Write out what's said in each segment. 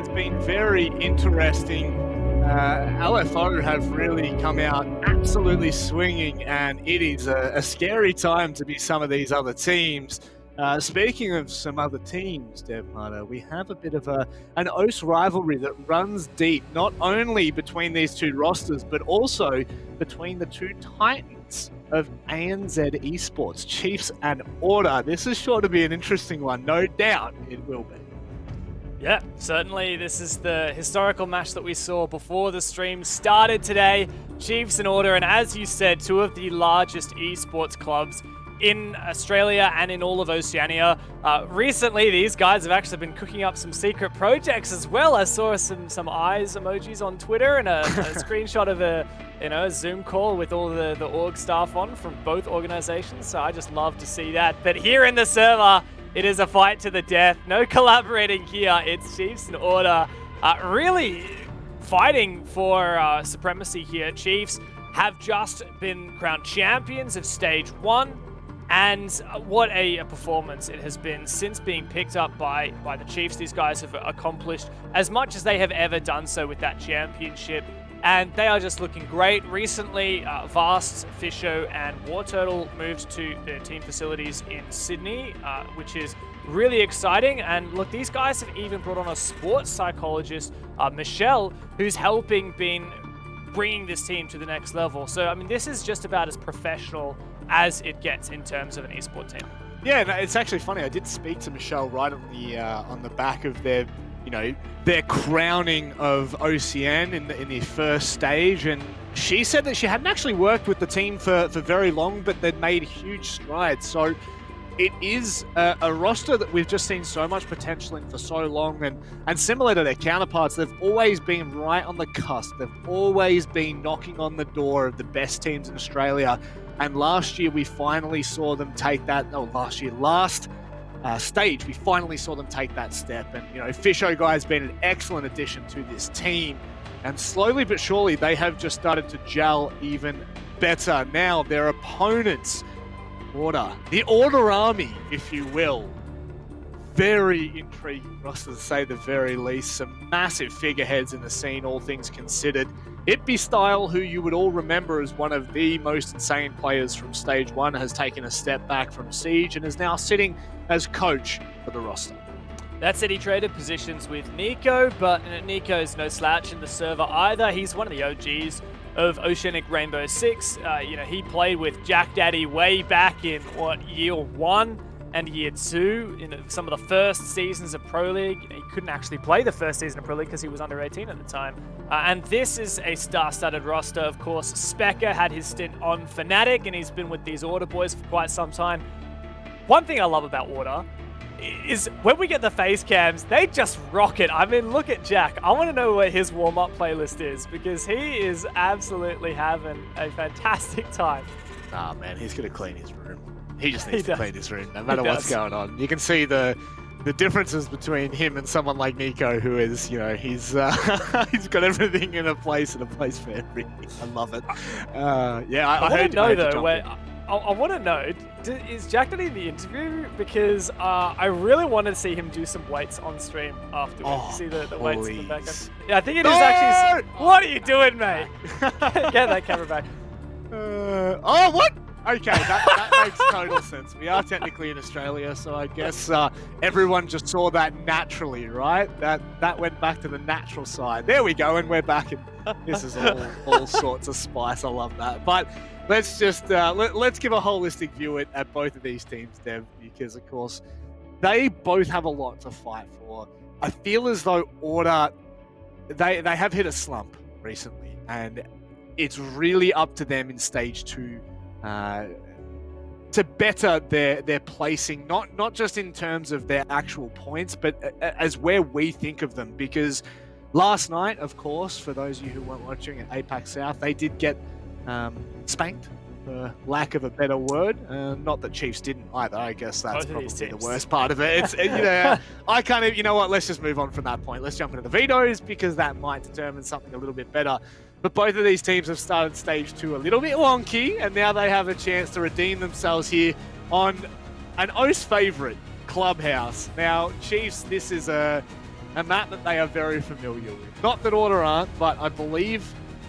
has been very interesting. LFO have really come out absolutely swinging, and it is a scary time to be some of these other teams. Speaking of some other teams, Dev Marta, we have a bit of an OS rivalry that runs deep, not only between these two rosters, but also between the two titans of ANZ Esports, Chiefs and Order. This is sure to be an interesting one, no doubt it will be. Yeah, certainly this is the historical match that we saw before the stream started today. Chiefs and Order, and as you said, two of the largest esports clubs in Australia and in all of Oceania. Recently, these guys have actually been cooking up some secret projects as well. I saw some eyes emojis on Twitter and a screenshot of a Zoom call with all the org staff on from both organizations. So I just love to see that. But here in the server, it is a fight to the death. No collaborating here. It's Chiefs and Order really fighting for supremacy here. Chiefs have just been crowned champions of Stage 1. And what a performance it has been since being picked up by the Chiefs. These guys have accomplished as much as they have ever done so with that championship. And they are just looking great. Recently, Vast, Fisho, and War Turtle moved to their team facilities in Sydney, which is really exciting. And look, these guys have even brought on a sports psychologist, Michelle, who's bringing this team to the next level. So, I mean, this is just about as professional as it gets in terms of an esports team. Yeah, no, it's actually funny. I did speak to Michelle right on the back of their crowning of OCN in the first stage, and she said that she hadn't actually worked with the team for very long, but they'd made huge strides. So it is a roster that we've just seen so much potential in for so long, and similar to their counterparts, they've always been right on the cusp. They've always been knocking on the door of the best teams in Australia. And last year we finally saw them take that. Last stage we finally saw them take that step. And Fisho guy has been an excellent addition to this team. And slowly but surely they have just started to gel even better. Now their opponents, the Order Army, if you will. Very intriguing roster to say the very least. Some massive figureheads in the scene, all things considered. Itby Style, who you would all remember as one of the most insane players from Stage 1, has taken a step back from Siege and is now sitting as coach for the roster. That said, he traded positions with Nico, but Nico's no slouch in the server either. He's one of the OGs of Oceanic Rainbow Six. He played with Jack Daddy way back in, year 1 and year 2 in some of the first seasons of Pro League. He couldn't actually play the first season of Pro League because he was under 18 at the time. And this is a star-studded roster. Of course, Specker had his stint on Fnatic, and he's been with these Order boys for quite some time. One thing I love about Order is when we get the face cams, they just rock it. I mean, look at Jack. I want to know what his warm-up playlist is, because he is absolutely having a fantastic time. Ah, man, he's going to clean his room. He just needs to clean his room, no matter what's going on. You can see the differences between him and someone like Nico, who is, he's got everything in a place for everything. I love it. I want to know though. I want to know, is Jack Daddy in the interview? Because I really wanted to see him do some weights on stream afterwards. See the weights in the back end. Yeah, I think it is actually. What are you doing, mate? Get that camera back. What? Okay, that makes total sense. We are technically in Australia, so I guess everyone just saw that naturally, right? That went back to the natural side. There we go, and we're back, and this is all sorts of spice. I love that. But let's just let's give a holistic view at both of these teams, Dev, because of course they both have a lot to fight for. I feel as though Order they have hit a slump recently, and it's really up to them in Stage 2. To better their placing, not just in terms of their actual points, but as where we think of them. Because last night, of course, for those of you who weren't watching at APAC South, they did get spanked, for lack of a better word. Not that Chiefs didn't either. I guess that's probably the worst part of it. It's I kind of, let's just move on from that point. Let's jump into the vetoes, because that might determine something a little bit better. But both of these teams have started Stage 2 a little bit wonky, and now they have a chance to redeem themselves here on an OS favourite, Clubhouse. Now, Chiefs, this is a a map that they are very familiar with. Not that Order aren't, but I believe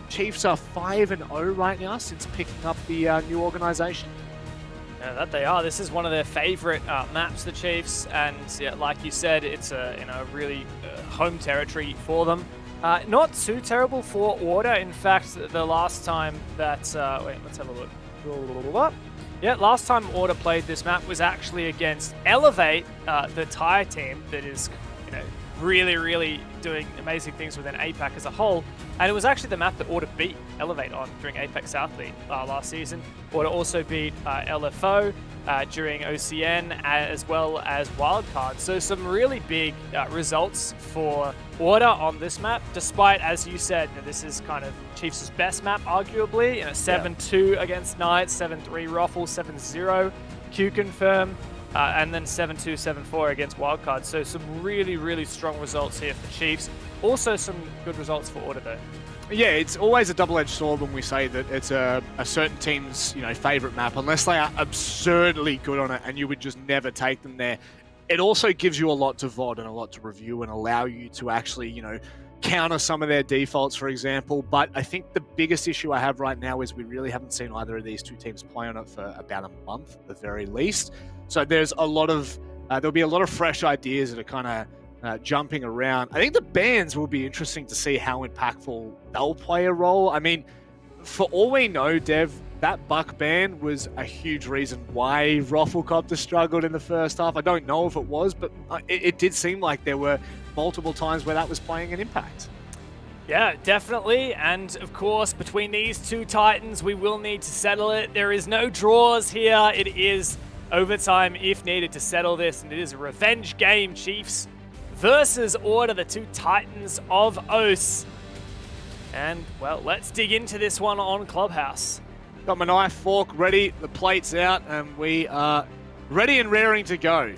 Chiefs are 5-0 right now since picking up the new organization. Yeah, that they are. This is one of their favorite maps, the Chiefs, and yeah, like you said, it's a really home territory for them. Not too terrible for Order. In fact, the last time that wait, let's have a look. Yeah, last time Order played this map was actually against Elevate, the Thai team that is, really doing amazing things within APAC as a whole. And it was actually the map that Order beat Elevate on during APAC South League last season. Order also beat LFO during OCN as well as Wildcard. So some really big results for Order on this map, despite, as you said, this is kind of Chiefs' best map, arguably. 7-2 against Knights, 7-3 Ruffle, 7-0 Q Confirm, and then 7-2, 7-4 against Wildcard. So some really strong results here for Chiefs. Also some good results for Order, though. Yeah, it's always a double-edged sword when we say that it's a certain team's favorite map, unless they are absurdly good on it, and you would just never take them there. It also gives you a lot to VOD and a lot to review and allow you to actually, counter some of their defaults, for example. But I think the biggest issue I have right now is we really haven't seen either of these two teams play on it for about a month at the very least. So there's a lot of there'll be a lot of fresh ideas that are kind of jumping around. I think the bans will be interesting to see how impactful they'll play a role. I mean, for all we know, Dev, that Buck ban was a huge reason why Rafflecopter struggled in the first half. I don't know if it was, but it did seem like there were multiple times where that was playing an impact. Yeah, definitely. And of course, between these two Titans, we will need to settle it. There is no draws here. It is overtime if needed to settle this, and it is a revenge game, Chiefs versus Order, the two Titans of OCE. And, well, let's dig into this one on Clubhouse. Got my knife, fork ready, the plate's out, and we are ready and raring to go.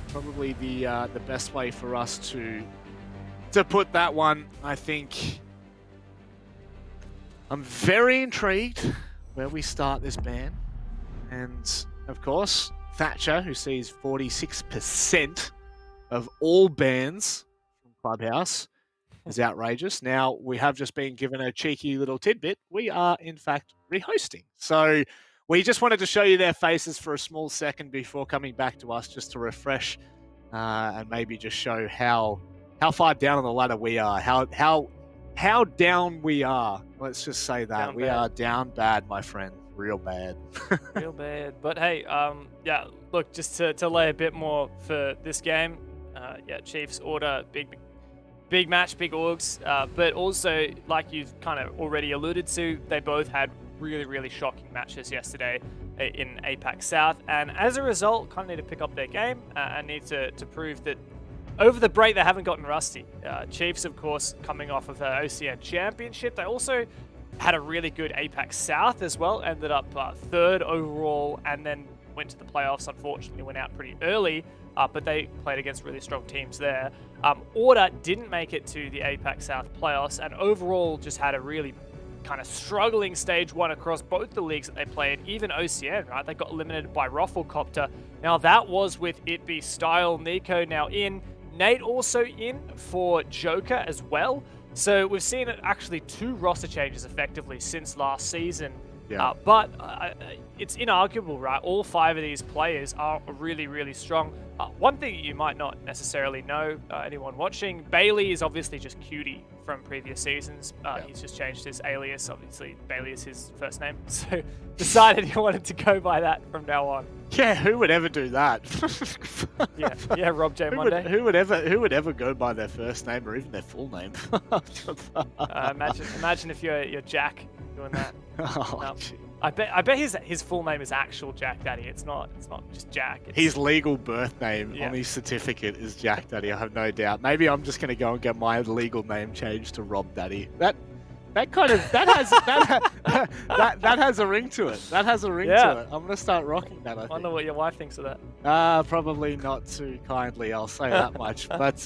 Probably the best way for us to put that one, I think. I'm very intrigued where we start this ban. And, of course, Thatcher, who sees 46% of all bans from Clubhouse, is outrageous. Now, we have just been given a cheeky little tidbit. We are, in fact, rehosting. So we just wanted to show you their faces for a small second before coming back to us, just to refresh and maybe just show how far down on the ladder we are, how down we are. Let's just say that. Down we bad. are down bad, my friend. Real bad. Real bad. But hey, yeah, look, just to lay a bit more for this game, yeah, Chiefs, Order, big match, big orgs, but also, like you've kind of already alluded to, they both had really shocking matches yesterday in APAC South, and as a result, kind of need to pick up their game and need to prove that over the break they haven't gotten rusty. Chiefs, of course, coming off of the OCN Championship, they also had a really good APAC South as well, ended up third overall, and then went to the playoffs. Unfortunately, went out pretty early, but they played against really strong teams there. Order didn't make it to the APAC South playoffs, and overall just had a really kind of struggling stage one across both the leagues that they played, even OCN, right? They got eliminated by Rafflecopter. Now that was with It Be Style, Nico now in, Nate also in for Joker as well. So we've seen actually 2 roster changes effectively since last season. Yeah. But it's inarguable, right? All 5 of these players are really strong. One thing you might not necessarily know, anyone watching, Bailey is obviously just Cutie from previous seasons. He's just changed his alias. Obviously, Bailey is his first name. So decided he wanted to go by that from now on. Yeah, who would ever do that? yeah, Rob J. Monday. Who would ever go by their first name or even their full name? Imagine if you're Jack doing that. Oh, No. I bet his full name is actual Jack Daddy. It's not just Jack. His legal birth name Yeah. on his certificate is Jack Daddy. I have no doubt. Maybe I'm just gonna go and get my legal name changed to Rob Daddy. That has a ring to it. That has a ring to it. I'm gonna start rocking that. I wonder what your wife thinks of that. Probably not too kindly. I'll say that much. But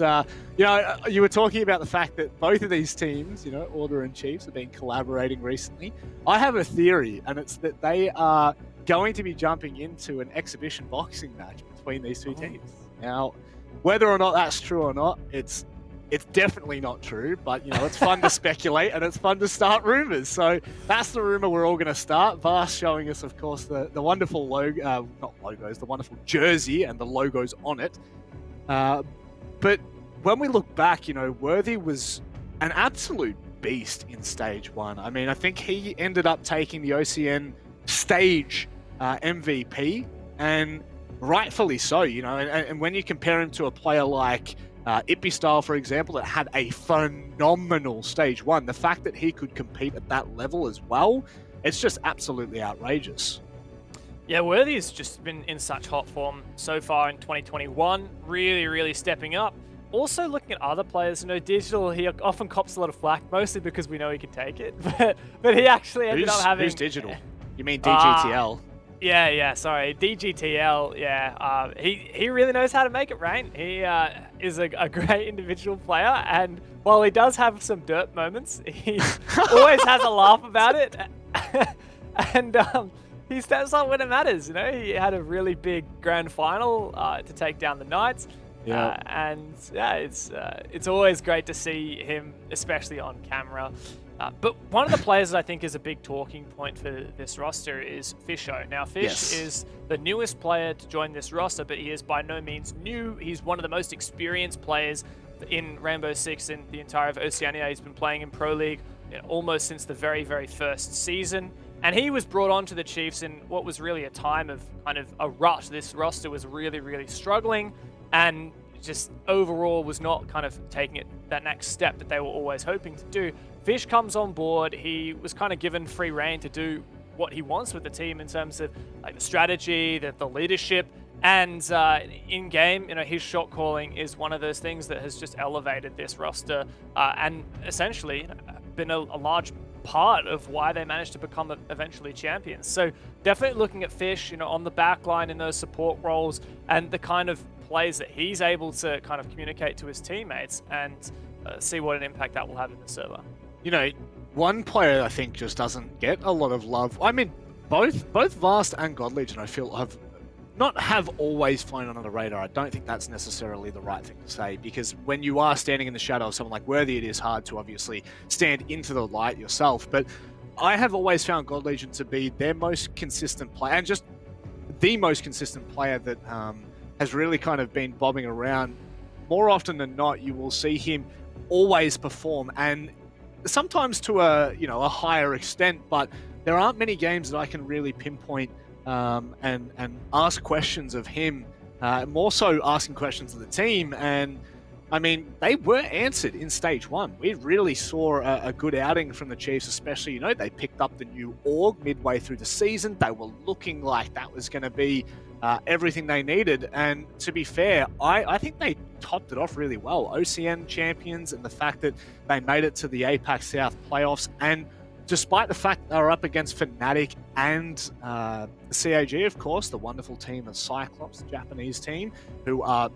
you were talking about the fact that both of these teams, Order and Chiefs, have been collaborating recently. I have a theory, and it's that they are going to be jumping into an exhibition boxing match between these two teams. Now, whether or not that's true or not, it's it's definitely not true, but it's fun to speculate and it's fun to start rumors. So that's the rumor we're all going to start. Vast showing us, of course, the wonderful logo, not logos, the wonderful jersey and the logos on it. But when we look back, Worthy was an absolute beast in stage 1. I mean, I think he ended up taking the OCN stage MVP, and rightfully so, and when you compare him to a player like Ippy Style, for example, that had a phenomenal stage 1, the fact that he could compete at that level as well, it's just absolutely outrageous. Yeah, Worthy's just been in such hot form so far in 2021, really stepping up. Also looking at other players, Digital, he often cops a lot of flack, mostly because we know he can take it, but he actually ended up having... Who's Digital? You mean DGTL? Yeah, sorry, DGTL, yeah. He really knows how to make it rain. He is a great individual player, and while he does have some dirt moments, he always has a laugh about it, and he steps up when it matters. He had a really big grand final to take down the Knights. Yeah. And yeah, it's always great to see him, especially on camera. But one of the players that I think is a big talking point for this roster is Fisho. Now, Fish is the newest player to join this roster, but he is by no means new. He's one of the most experienced players in Rainbow Six in the entire of Oceania. He's been playing in Pro League almost since the very first season. And he was brought on to the Chiefs in what was really a time of kind of a rut. This roster was really struggling, and just overall was not kind of taking it that next step that they were always hoping to do. Fish comes on board. He was kind of given free reign to do what he wants with the team in terms of like the strategy, the leadership, and in game, his shot calling is one of those things that has just elevated this roster and essentially been a large part of why they managed to become eventually champions. So definitely looking at Fish, on the back line in those support roles and the kind of plays that he's able to kind of communicate to his teammates and see what an impact that will have in the server. One player I think just doesn't get a lot of love. I mean, both Vast and God Legion, I feel, have always flown under the radar. I don't think that's necessarily the right thing to say, because when you are standing in the shadow of someone like Worthy, it is hard to obviously stand into the light yourself. But I have always found God Legion to be their most consistent player, and just the most consistent player that has really kind of been bobbing around. More often than not, you will see him always perform, and sometimes to a higher extent, but there aren't many games that I can really pinpoint and ask questions of him, more so asking questions of the team. And I mean, they were answered in stage 1. We really saw a good outing from the Chiefs, especially, they picked up the new org midway through the season. They were looking like that was going to be everything they needed. And to be fair, I think they topped it off really well. OCN champions, and the fact that they made it to the APAC South playoffs. And despite the fact they were up against Fnatic and CAG, of course, the wonderful team of Cyclops, the Japanese team, who are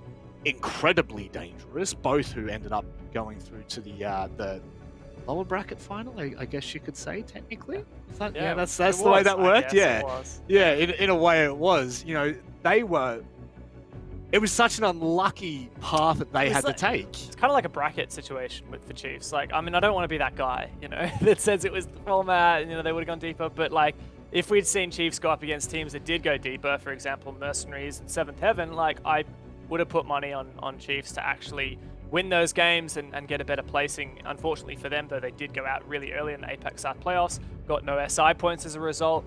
incredibly dangerous, both who ended up going through to the lower bracket final, I guess you could say, technically. That's the way that worked. In a way it was. It was such an unlucky path that they had to take. It's kind of like a bracket situation with the Chiefs. Like, I mean, I don't want to be that guy, that says it was the format and, they would have gone deeper. But, like, if we'd seen Chiefs go up against teams that did go deeper, for example, Mercenaries and Seventh Heaven, like, I would have put money on Chiefs to actually win those games and get a better placing. Unfortunately for them, though, they did go out really early in the APAC South playoffs, got no SI points as a result.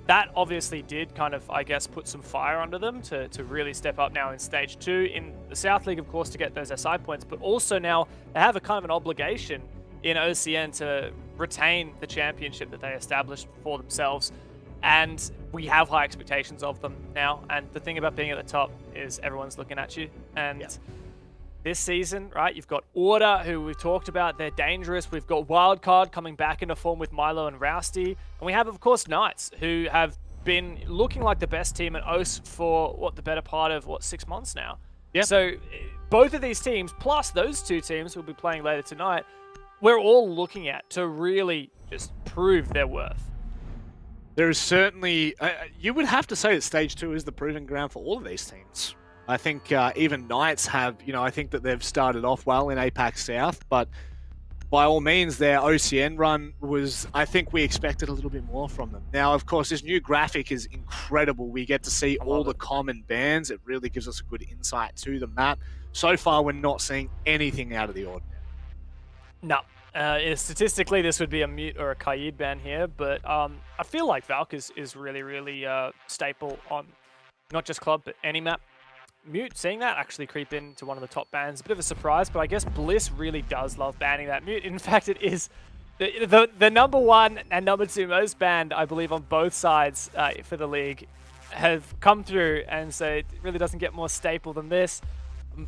That obviously did kind of, I guess, put some fire under them to really step up now in Stage 2 in the South League, of course, to get those SI points, but also now they have a kind of an obligation in OCN to retain the championship that they established for themselves. And we have high expectations of them now. And the thing about being at the top is everyone's looking at you. And this season, right, you've got Order, who we've talked about. They're dangerous. We've got Wildcard coming back into form with Milo and Rousty. And we have, of course, Knights, who have been looking like the best team in OS for, the better part of, 6 months now. Yeah. So both of these teams, plus those two teams we'll be playing later tonight, we're all looking at to really just prove their worth. There is certainly... you would have to say that Stage 2 is the proving ground for all of these teams. I think even Knights have, I think that they've started off well in APAC South, but by all means, their OCN run was, I think we expected a little bit more from them. Now, of course, this new graphic is incredible. We get to see all the common bands. It really gives us a good insight to the map. So far, we're not seeing anything out of the ordinary. No. Statistically, this would be a Mute or a Kaid ban here, but I feel like Valk is really, really staple on not just Club, but any map. Mute, seeing that actually creep into one of the top bans, a bit of a surprise, but I guess Bliss really does love banning that Mute. In fact, it is the #1 and #2 most banned, I believe, on both sides for the league have come through, and so it really doesn't get more staple than this.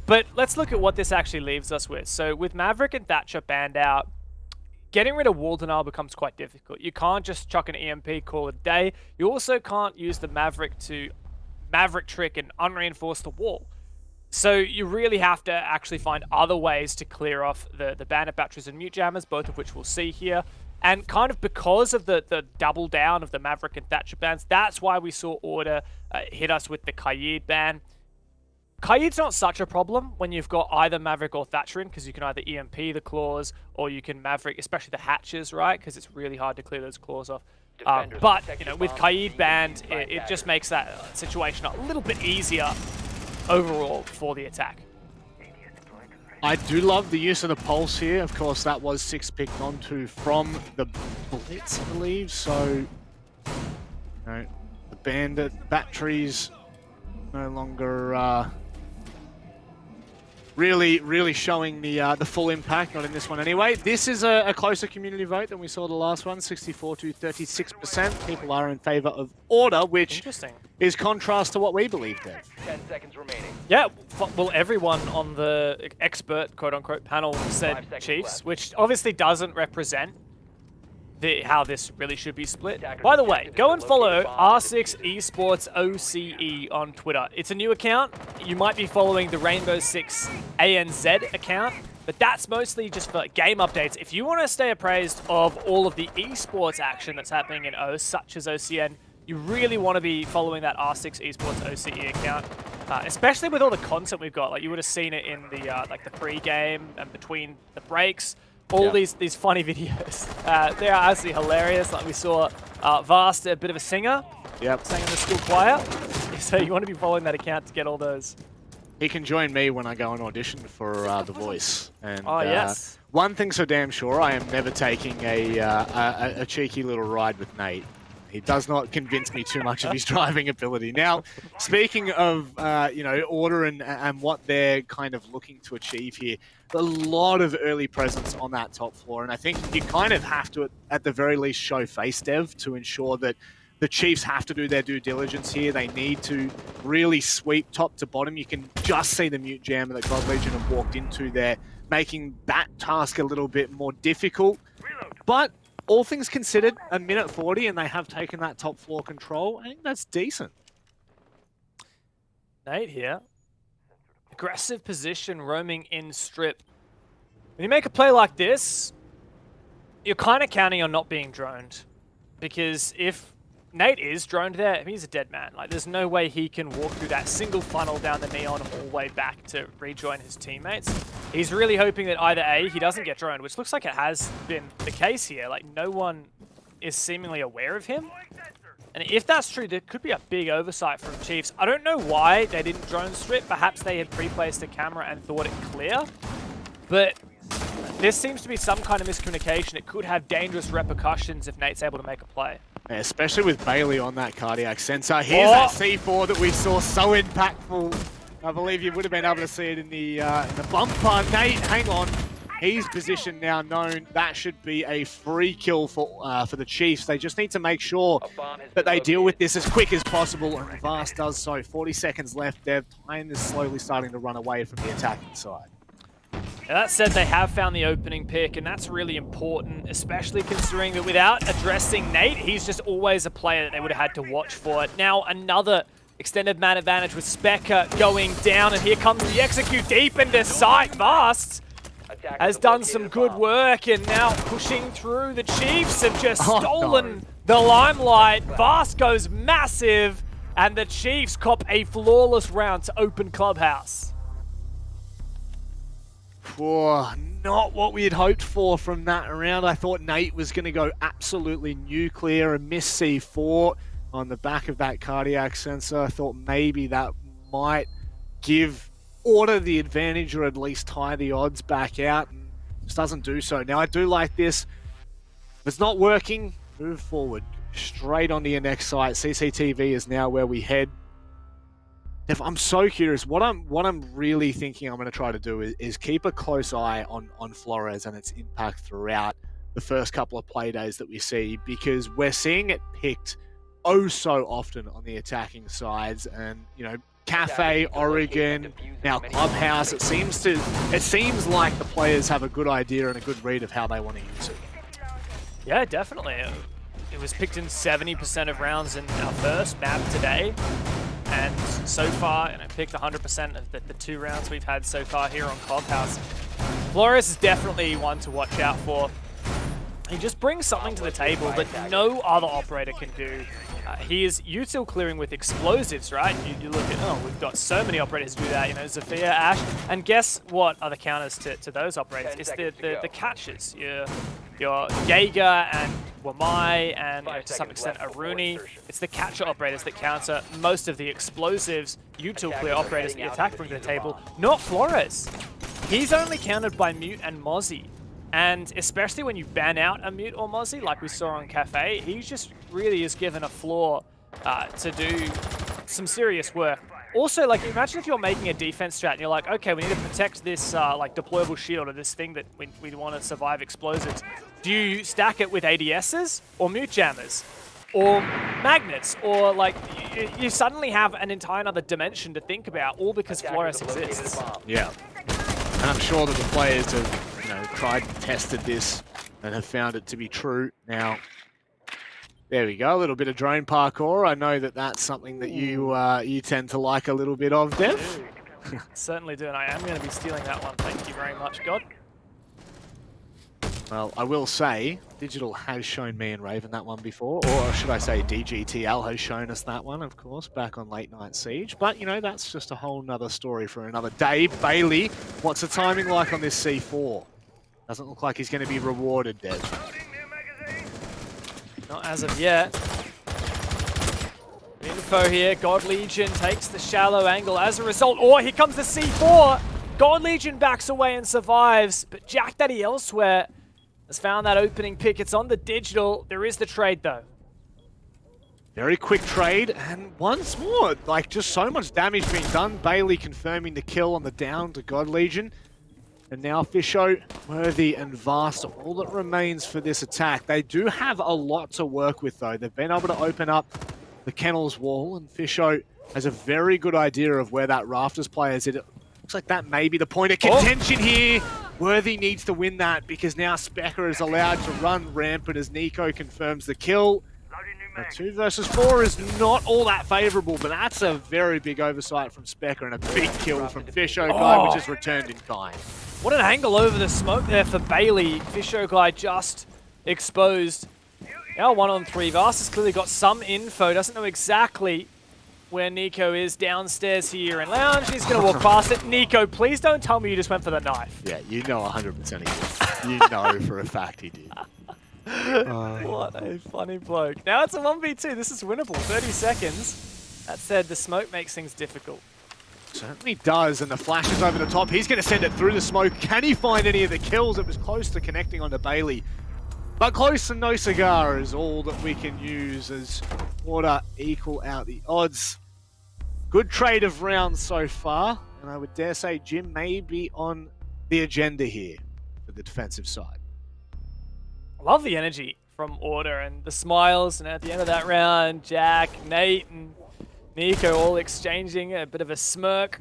But let's look at what this actually leaves us with. So with Maverick and Thatcher banned out, getting rid of wall denial becomes quite difficult. You can't just chuck an EMP, call it a day. You also can't use the Maverick to Maverick trick and unreinforce the wall. So you really have to actually find other ways to clear off the bandit batteries and mute jammers, both of which we'll see here. And kind of because of the double down of the Maverick and Thatcher bans, that's why we saw Order hit us with the Kaid ban. Kaid's not such a problem when you've got either Maverick or Thatcher in, because you can either EMP the claws or you can Maverick, especially the hatches, right? Because it's really hard to clear those claws off. But, with Kaid banned, it just makes that situation a little bit easier overall for the attack. I do love the use of the Pulse here. Of course, that was 6 picked onto from the Blitz, I believe. So, the bandit batteries no longer really showing the full impact, not in this one anyway. This is a closer community vote than we saw the last one, 64 to 36%. People are in favor of Order, which is contrast to what we believed in. 10 seconds remaining. Yeah, well, everyone on the expert, quote-unquote, panel said Chiefs, which obviously doesn't represent how this really should be split. By the way, go and follow R6 Esports OCE on Twitter. It's a new account. You might be following the Rainbow Six ANZ account, but that's mostly just for game updates. If you want to stay appraised of all of the esports action that's happening in O, such as OCN, you really want to be following that R6 Esports OCE account, especially with all the content we've got. Like, you would have seen it in the like the pre-game and between the breaks. All these funny videos. They are absolutely hilarious. Like we saw Vast, a bit of a singer, sang in the school choir. So you want to be following that account to get all those. He can join me when I go and audition for The Voice. And, yes. One thing's for damn sure, I am never taking a cheeky little ride with Nate. He does not convince me too much of his driving ability. Now, speaking of, Order and what they're kind of looking to achieve here, a lot of early presence on that top floor. And I think you kind of have to, at the very least, show face dev to ensure that the Chiefs have to do their due diligence here. They need to really sweep top to bottom. You can just see the mute jammer that God Legion have walked into there, making that task a little bit more difficult. But all things considered, a minute 40, and they have taken that top floor control. I think that's decent. Nate here. Aggressive position, roaming in strip. When you make a play like this, you're kind of counting on not being droned. Because if Nate is droned there, he's a dead man. Like, there's no way he can walk through that single funnel down the neon all the way back to rejoin his teammates. He's really hoping that either A, he doesn't get droned, which looks like it has been the case here. Like, no one is seemingly aware of him. And if that's true, there could be a big oversight from Chiefs. I don't know why they didn't drone strip. Perhaps they had pre-placed a camera and thought it clear. But there seems to be some kind of miscommunication. It could have dangerous repercussions if Nate's able to make a play. Yeah, especially with Bailey on that cardiac sensor. Here's that C4 that we saw so impactful. I believe you would have been able to see it in the bumper. Nate, hang on. He's positioned now known. That should be a free kill for the Chiefs. They just need to make sure that they deal with this as quick as possible, and Vast does so. 40 seconds left. Their time is slowly starting to run away from the attacking side. Now, that said, they have found the opening pick, and that's really important, especially considering that without addressing Nate, he's just always a player that they would have had to watch for it. Now, another extended man advantage with Specker going down, and here comes the execute deep into sight. Vast has done some good work, and now pushing through. The Chiefs have just stolen the limelight. Vast goes massive. And the Chiefs cop a flawless round to open Clubhouse. Not what we had hoped for from that round. I thought Nate was going to go absolutely nuclear and miss C4 on the back of that cardiac sensor. I thought maybe that might give Order the advantage or at least tie the odds back out, and just doesn't do so. Now, I do like this. If it's not working, move forward. Straight on to your next site. CCTV is now where we head. If I'm so curious, what I'm really thinking I'm going to try to do is keep a close eye on Flores and its impact throughout the first couple of play days that we see, because we're seeing it picked oh so often on the attacking sides. And Cafe, Oregon, now Clubhouse, it seems like the players have a good idea and a good read of how they want to use it. Yeah, definitely. It was picked in 70% of rounds in our first map today. And so far, and I picked 100% of the 2 rounds we've had so far here on Clubhouse. Flores is definitely one to watch out for. He just brings something to the table that no other operator can do. He is util clearing with explosives, right? You look at, we've got so many operators do that, Zafia, Ash, and guess what are the counters to those operators? It's the catches. Your Jaeger and Wamai and to some extent Aruni. It's the catcher operators that counter most of the explosives util clear operators that the attack bring to the table, not Flores. He's only countered by Mute and Mozzie. And especially when you ban out a Mute or Mozzie, like we saw on Cafe, he just really is given a floor to do some serious work. Also, imagine if you're making a defense strat and you're like, okay, we need to protect this deployable shield or this thing that we want to survive explosives. Do you stack it with ADSs or Mute jammers or magnets, or you suddenly have an entire other dimension to think about, all because Flores exists. Yeah, and I'm sure that the players have tried and tested this and have found it to be true. Now, there we go, a little bit of drone parkour. I know that that's something that you tend to like a little bit of, Dev. Certainly do, and I am going to be stealing that one. Thank you very much, God. Well, I will say, Digital has shown me and Raven that one before, or should I say DGTL has shown us that one, of course, back on Late Night Siege. But, that's just a whole nother story for another day. Bailey, what's the timing like on this C4? Doesn't look like he's going to be rewarded, Dev. Not as of yet. Info here, God Legion takes the shallow angle as a result. Oh, here comes the C4! God Legion backs away and survives, but Jack Daddy elsewhere has found that opening pick. It's on the Digital. There is the trade, though. Very quick trade, and once more, just so much damage being done. Bailey confirming the kill on the down to God Legion. And now Fisho, Worthy, and Vast are all that remains for this attack. They do have a lot to work with, though. They've been able to open up the Kennels wall, and Fisho has a very good idea of where that Rafters player is. It looks like that may be the point of contention here. Worthy needs to win that because now Specker is allowed to run rampant as Nico confirms the kill. Now 2 versus 4 is not all that favorable, but that's a very big oversight from Specker and a big kill from Fisho Guy, which is returned in kind. What an angle over the smoke there for Bailey. Fisho Guy just exposed. Now 1-on-3. Vast has clearly got some info, doesn't know exactly where Nico is downstairs here in Lounge. He's going to walk past it. Nico, please don't tell me you just went for the knife. Yeah, 100% he did. You know for a fact he did. What a funny bloke. Now it's a 1v2. This is winnable. 30 seconds. That said, the smoke makes things difficult. Certainly does, and the flash is over the top. He's going to send it through the smoke. Can he find any of the kills? It was close to connecting onto Bailey. But close and no cigar is all that we can use as Order equal out the odds. Good trade of rounds so far, and I would dare say Jim may be on the agenda here for the defensive side. Love the energy from Order and the smiles, and at the end of that round, Jack, Nate, and Nico all exchanging a bit of a smirk.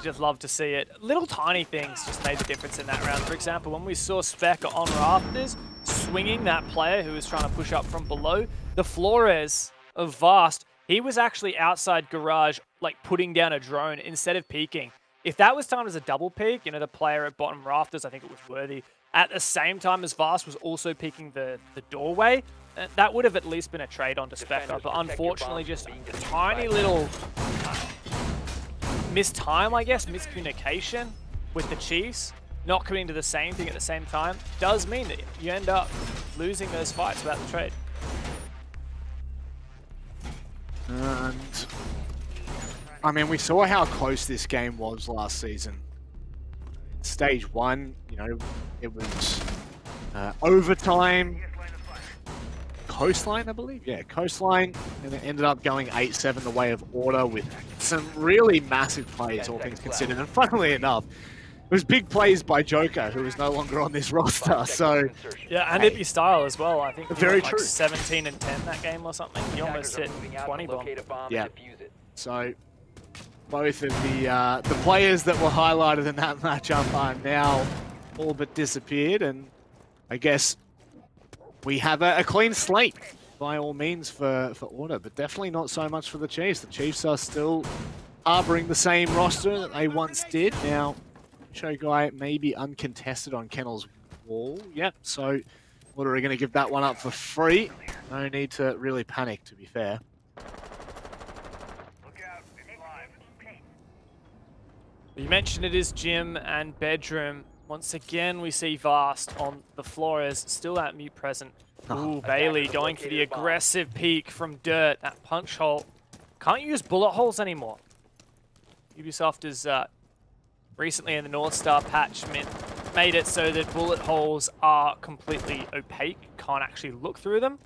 Just love to see it. Little tiny things just made the difference in that round. For example, when we saw Specker on Rafters swinging that player who was trying to push up from below, the Flores of Vast, he was actually outside garage, putting down a drone instead of peeking. If that was timed as a double peek, the player at bottom Rafters, I think it was Worthy, at the same time as Vast was also peeking the doorway, that would have at least been a trade onto Spectre, but unfortunately just a tiny little mistime, I guess, miscommunication with the Chiefs, not committing to the same thing at the same time, does mean that you end up losing those fights without the trade. And I mean, we saw how close this game was last season. Stage 1, you know, it was overtime. Coastline, I believe? Yeah, Coastline. And it ended up going 8-7 the way of Order with some really massive plays, all things considered. And funnily enough, it was big plays by Joker, who is no longer on this roster. So yeah, and Ippy Style as well. I think very like true. 17 and 10 that game or something. He almost hit 20 bomb. Yeah. So both of the players that were highlighted in that matchup are now all but disappeared, and I guess we have a clean slate by all means for Order, but definitely not so much for the Chiefs. The Chiefs are still harboring the same roster that they once did. Now, Show Guy may be uncontested on Kennel's wall. Yep, so Order are going to give that one up for free. No need to really panic, to be fair. You mentioned it is gym and bedroom. Once again, we see Vast on the floor as still that mute present. Ooh, Bailey going for the aggressive peek from Dirt. That punch hole. Can't use bullet holes anymore. Ubisoft has recently in the North Star patch made it so that bullet holes are completely opaque. Can't actually look through them.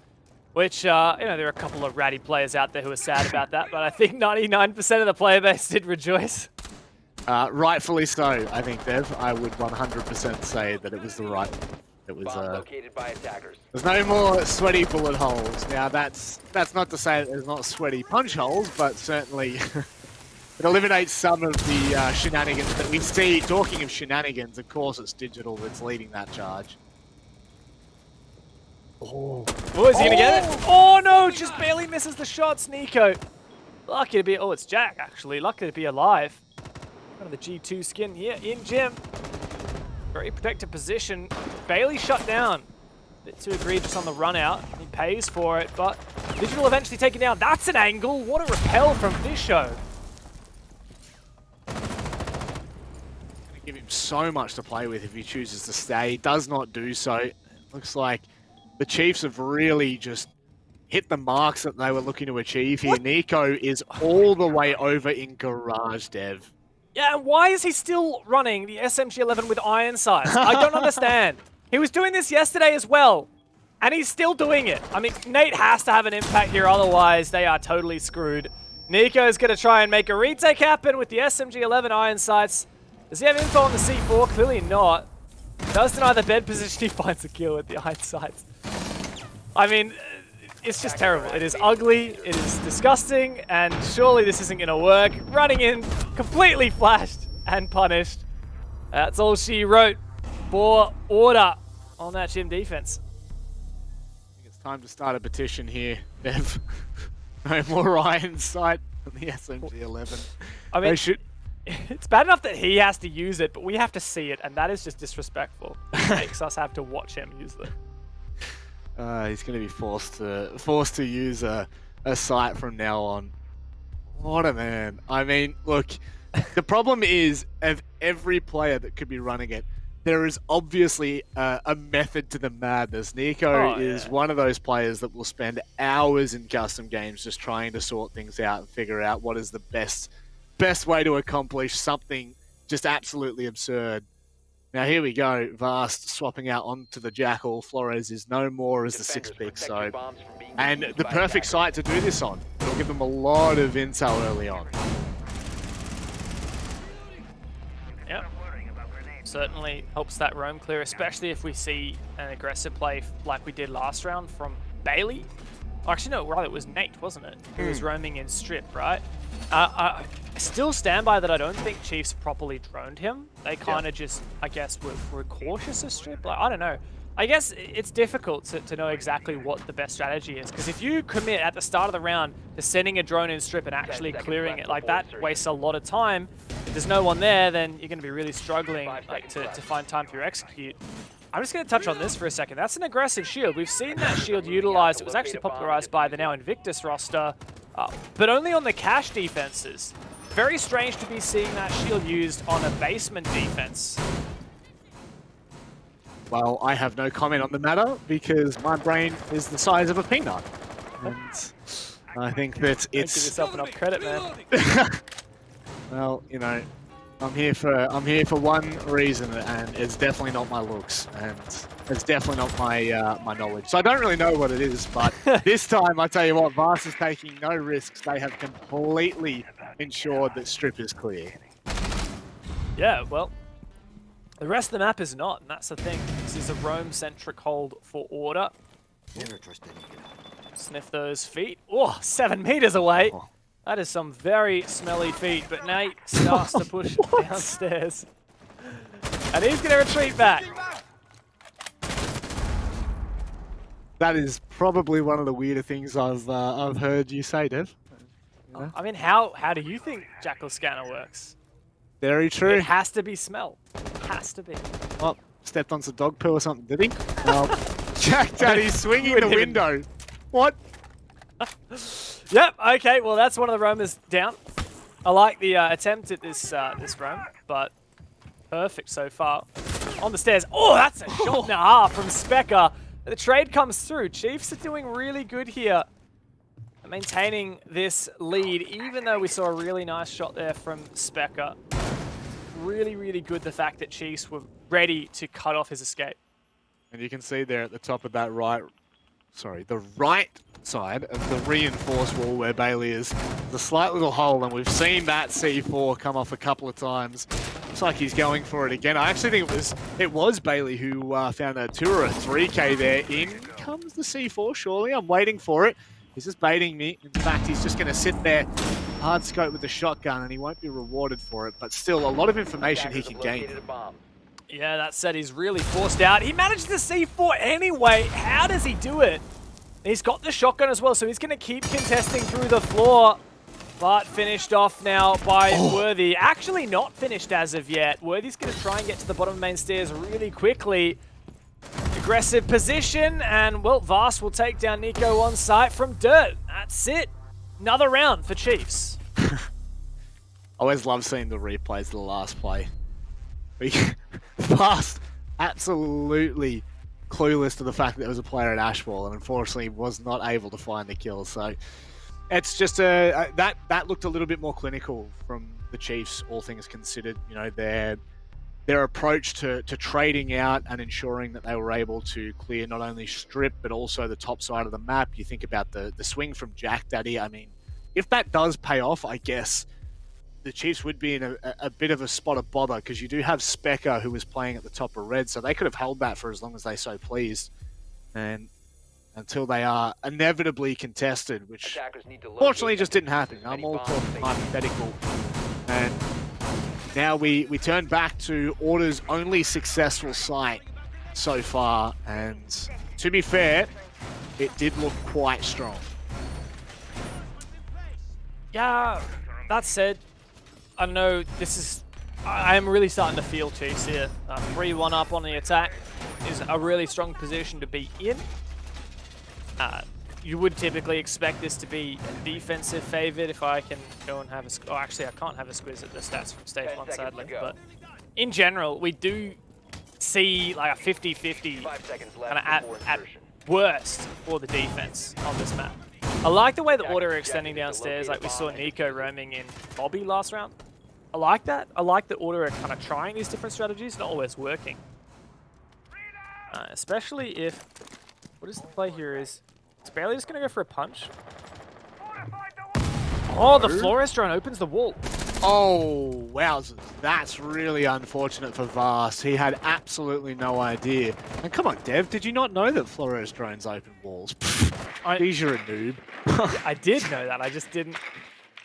Which, you know, there are a couple of ratty players out there who are sad about that, but I think 99% of the player base did rejoice. Rightfully so, I think, Dev. I would 100% say that it was the right. It was. Located by attackers. There's no more sweaty bullet holes. Now that's not to say that there's not sweaty punch holes, but certainly it eliminates some of the shenanigans that we see. Talking of shenanigans, of course, it's Digital that's leading that charge. Oh, is he gonna get it? Oh no, just barely misses the shots, Nico. Lucky to be. Oh, it's Jack actually. Lucky to be alive. One of the G2 skin here in gym. Very protected position. Bailey shut down. Bit too egregious on the run out. He pays for it, but Digital eventually taken down. That's an angle. What a repel from Visho. Gonna give him so much to play with if he chooses to stay. He does not do so. It looks like the Chiefs have really just hit the marks that they were looking to achieve here. What? Nico is all the way over in Garage, Dev. Yeah, and why is he still running the SMG-11 with iron sights? I don't understand. He was doing this yesterday as well, and he's still doing it. I mean, Nate has to have an impact here, otherwise they are totally screwed. Nico's going to try and make a retake happen with the SMG-11 iron sights. Does he have info on the C4? Clearly not. Does deny the bed position, he finds a kill with the iron sights. I mean, it's just terrible. It is ugly, it is disgusting, and surely this isn't going to work. Running in, completely flashed and punished. That's all she wrote for Order on that gym defense. I think it's time to start a petition here, Bev. No more iron sight on the SMG-11. I mean, they should... it's bad enough that he has to use it, but we have to see it, and that is just disrespectful. It makes us have to watch him use it. He's going to be forced to use a sight from now on. What a man. I mean, look, the problem is of every player that could be running it, there is obviously a method to the madness. Nico is one of those players that will spend hours in custom games just trying to sort things out and figure out what is the best way to accomplish something just absolutely absurd. Now here we go, Vast swapping out onto the Jackal. Flores is no more as the 6th pick, so... And the perfect site to do this on. It'll give them a lot of intel early on. Yep. Certainly helps that roam clear, especially if we see an aggressive play like we did last round from Bailey. Actually, no, rather it was Nate, wasn't it? Who was roaming in strip, right? I still stand by that I don't think Chiefs properly droned him. They kind of just, I guess, were cautious of strip. Like, I don't know. I guess it's difficult to know exactly what the best strategy is, because if you commit at the start of the round to sending a drone in strip and actually clearing it, like that wastes a lot of time. If there's no one there, then you're going to be really struggling like to find time for your execute. I'm just going to touch on this for a second. That's an aggressive shield. We've seen that shield utilized. It was actually popularized by the now Invictus roster, but only on the cash defenses. Very strange to be seeing that shield used on a basement defense. Well, I have no comment on the matter because my brain is the size of a peanut. And I think that Don't give it's... yourself enough credit, man. Well, you know, I'm here for one reason, and it's definitely not my looks, and it's definitely not my my knowledge. So I don't really know what it is, but this time I tell you what, Vast is taking no risks. They have completely ensured that Strip is clear. Yeah, well, the rest of the map is not, and that's the thing. This is a roam-centric hold for Order. Sniff those feet. Oh, 7 meters away. Oh. That is some very smelly feet, but Nate starts to push downstairs. And he's going to retreat back. That is probably one of the weirder things I've heard you say, Dev. You know? I mean, how do you think Jackal Scanner works? Very true. It has to be smell. Has to be. Oh, stepped on some dog poo or something, did he? Jack Daddy swinging the window. What? Yep, okay, well that's one of the roamers down. I like the attempt at this this roam, but perfect so far. On the stairs. Oh, that's a shot and a half from Specker. The trade comes through. Chiefs are doing really good here, maintaining this lead, even though we saw a really nice shot there from Specker. Really, really good the fact that Chiefs were ready to cut off his escape. And you can see there at the top of that the right side of the reinforced wall where Bailey is, the slight little hole, and we've seen that C4 come off a couple of times. Looks like he's going for it again. I actually think it was Bailey who found a 2 or a 3K there. In comes the C4, surely. I'm waiting for it. He's just baiting me. In fact, he's just going to sit there, hard scope with the shotgun, and he won't be rewarded for it. But still, a lot of information he can gain. Yeah, that said, he's really forced out. He managed the C4 anyway. How does he do it? He's got the shotgun as well, so he's going to keep contesting through the floor. But finished off now by Worthy. Actually not finished as of yet. Worthy's going to try and get to the bottom of main stairs really quickly. Aggressive position, and, well, Vast will take down Nico on site from Dirt. That's it. Another round for Chiefs. I always love seeing the replays of the last play. Vast, absolutely clueless to the fact that there was a player at Ashwall, and unfortunately was not able to find the kill. So it's just that looked a little bit more clinical from the Chiefs, all things considered. You know, their approach to trading out and ensuring that they were able to clear not only Strip but also the top side of the map. You think about the swing from Jack Daddy. I mean, if that does pay off, I guess the Chiefs would be in a bit of a spot of bother, because you do have Specker who was playing at the top of red, so they could have held that for as long as they so pleased, and until they are inevitably contested, which fortunately just didn't happen. I'm all talking hypothetical. And now we turn back to Order's only successful site so far, and to be fair, it did look quite strong. Yeah, that said, I know this is... I am really starting to feel Chiefs here. 3-1 up on the attack is a really strong position to be in. You would typically expect this to be a defensive favored if I can go and have a... Oh, actually, I can't have a squiz at the stats from stage 1, sadly. But in general, we do see like a 50-50 kind of at worst for the defense on this map. I like the way the Order are extending downstairs, like we saw Nico roaming in Bobby last round. I like that. I like that Order are kind of trying these different strategies, not always working. Especially if... What is the play here is... Is Bailey just going to go for a punch? Oh, the Flores drone opens the wall. Oh, wowzers. That's really unfortunate for Vast. He had absolutely no idea. And come on, Dev, did you not know that Flores drones open walls? Geez, you're a noob. I did know that. I just didn't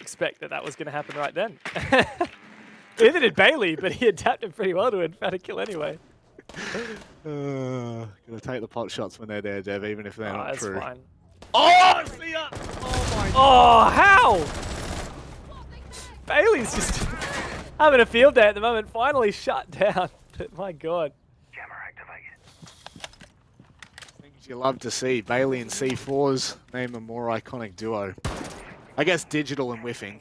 expect that was going to happen right then. Neither did Bailey, but he adapted pretty well to it. Found a kill anyway. Gonna take the pot shots when they're there, Dev, even if they're not that's true. Fine. Oh, see ya! Oh my God. Oh, how? Bailey's just having a field day at the moment. Finally shut down. But my God. You love to see. Bailey and C4's name a more iconic duo. I guess digital and whiffing.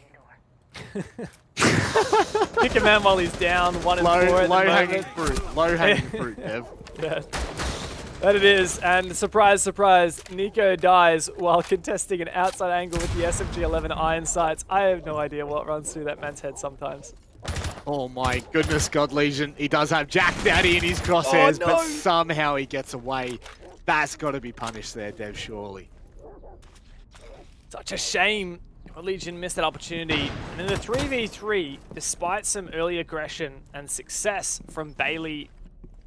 Pick a man while he's down, 1 and 4 at the Low-hanging moment. fruit. Low-hanging fruit, Dev. Yeah. That it is, and surprise, surprise, Nico dies while contesting an outside angle with the SMG-11 iron sights. I have no idea what runs through that man's head sometimes. Oh my goodness, God Legion. He does have Jack Daddy in his crosshairs, Oh, no. but somehow he gets away. That's got to be punished there, Dev, surely. Such a shame. Legion missed that opportunity. And in the 3v3, despite some early aggression and success from Bailey,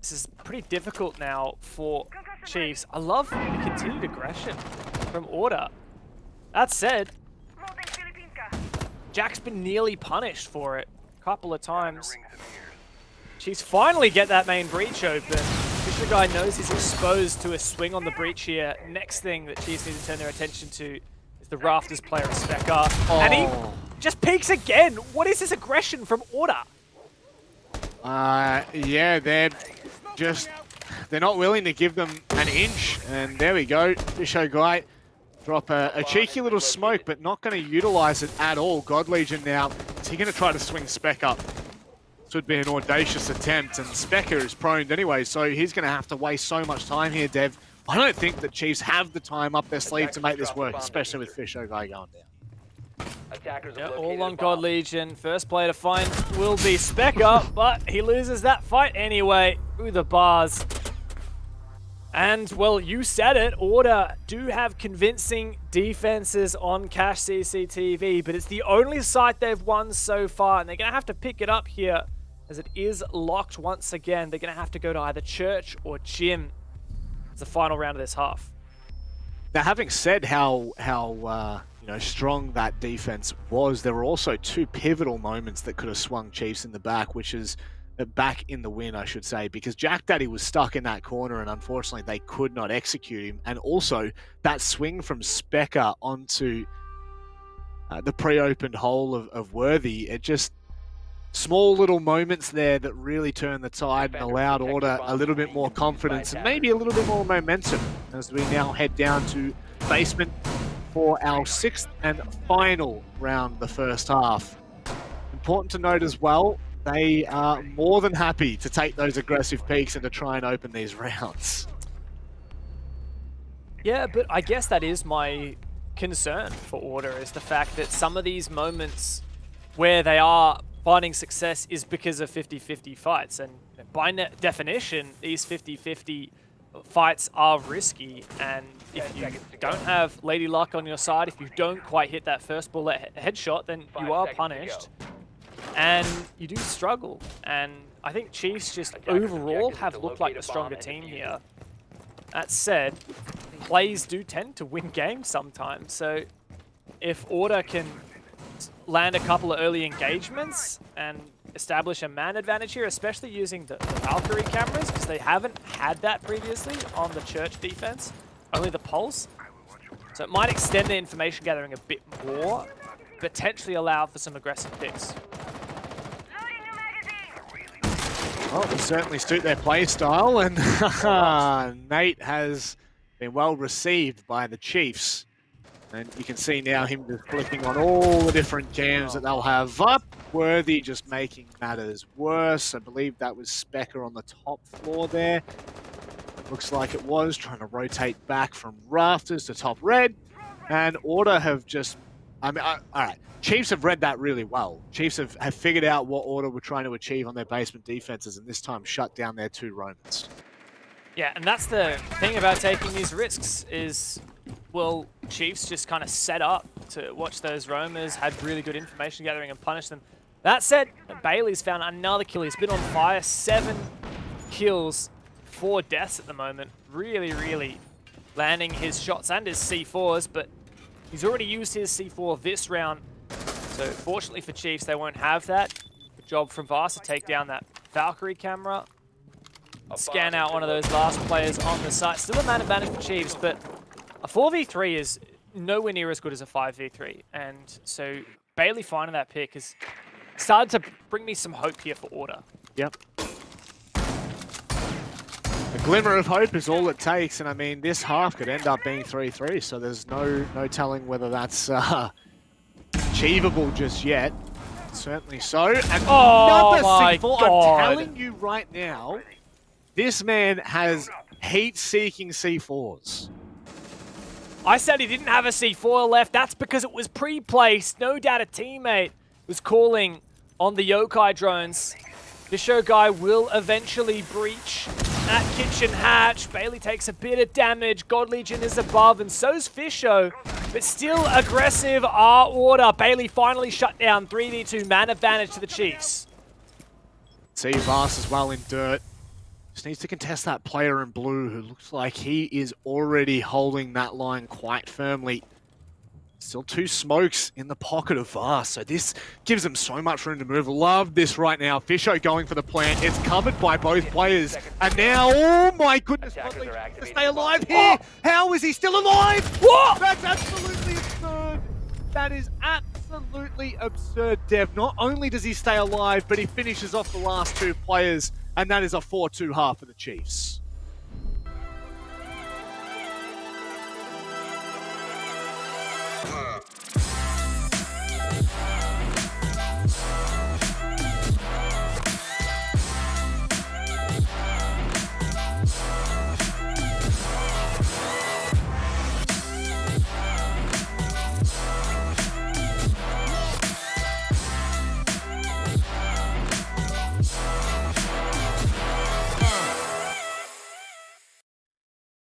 this is pretty difficult now for Chiefs. I love the continued aggression from Order. That said, Jack's been nearly punished for it a couple of times. Chiefs finally get that main breach open. Fisher Guy knows he's exposed to a swing on the breach here. Next thing that Chiefs need to turn their attention to is the Rafters player of Spectre. Oh. And he just peeks again. What is this aggression from Order? Yeah, they're not willing to give them an inch. And there we go. Fisho Guy drop a cheeky little smoke, but not going to utilize it at all. God Legion now, is he going to try to swing Spec up? This would be an audacious attempt, and Specker is prone anyway, so he's going to have to waste so much time here, Dev. I don't think the Chiefs have the time up their sleeve to make this work, especially with Fisho Guy going down. Yeah, all on God Legion. First player to find will be Specker, but he loses that fight anyway through the bars. And, well, you said it, Order do have convincing defenses on cache CCTV, but it's the only site they've won so far, and they're going to have to pick it up here as it is locked once again. They're going to have to go to either church or gym as the final round of this half. Now, having said how strong that defense was, there were also two pivotal moments that could have swung Chiefs in the back, which is back in the win, I should say, because Jack Daddy was stuck in that corner and unfortunately they could not execute him. And also that swing from Specker onto the pre-opened hole of Worthy, it just small little moments there that really turned the tide and allowed Order a little bit more confidence and maybe a little bit more momentum as we now head down to basement for our 6th and final round of the first half. Important to note as well, they are more than happy to take those aggressive peaks and to try and open these rounds. Yeah, but I guess that is my concern for Order, is the fact that some of these moments where they are finding success is because of 50-50 fights. And by definition, these 50-50 fights are risky. And if you don't have Lady Luck on your side, if you don't quite hit that first bullet headshot, then you are punished. And you do struggle. And I think Chiefs just overall have looked like the stronger team here. That said, plays do tend to win games sometimes. So if Order can land a couple of early engagements and establish a man advantage here, especially using the Valkyrie cameras, because they haven't had that previously on the Church defense, only the Pulse. So it might extend the information gathering a bit more, potentially allow for some aggressive picks. Well, they certainly suit their play style, and Nate has been well received by the Chiefs. And you can see now him just clicking on all the different cams that they'll have up. Worthy just making matters worse. I believe that was Specker on the top floor there. Looks like it was, trying to rotate back from Rafters to top red. And Order have just, all right. Chiefs have read that really well. Chiefs have figured out what Order were trying to achieve on their basement defenses, and this time shut down their two Romans. Yeah, and that's the thing about taking these risks is, well, Chiefs just kind of set up to watch those roamers, had really good information gathering and punish them. That said, Bailey's found another kill. He's been on fire. 7 kills, 4 deaths at the moment. Really, really landing his shots and his C4s, but he's already used his C4 this round. So fortunately for Chiefs, they won't have that. Good job from Vars to take down that Valkyrie camera. Scan out one of those last players on the site. Still a man advantage for Chiefs, but a 4v3 is nowhere near as good as a 5v3. And so Bailey finding that pick has started to bring me some hope here for Order. Yep. glimmer of hope is all it takes, and I mean, this half could end up being 3-3, so there's no telling whether that's achievable just yet. Certainly so. And another my C4. God. I'm telling you right now, this man has heat-seeking C4s. I said he didn't have a C4 left. That's because it was pre-placed. No doubt a teammate was calling on the Yokai drones. The show guy will eventually breach that kitchen hatch. Bailey takes a bit of damage. God Legion is above, and so's Fisho. But still aggressive Order. Bailey finally shut down. 3v2 man advantage to the Chiefs. See Vast as well in dirt. Just needs to contest that player in blue who looks like he is already holding that line quite firmly. Still 2 smokes in the pocket of Vast, so this gives them so much room to move. Love this right now. Fisho going for the plant. It's covered by both players. And now, oh my goodness, Godly to stay alive here. How is he still alive? What? That's absolutely absurd. That is absolutely absurd, Dev. Not only does he stay alive, but he finishes off the last 2 players, and that is a 4-2 half for the Chiefs.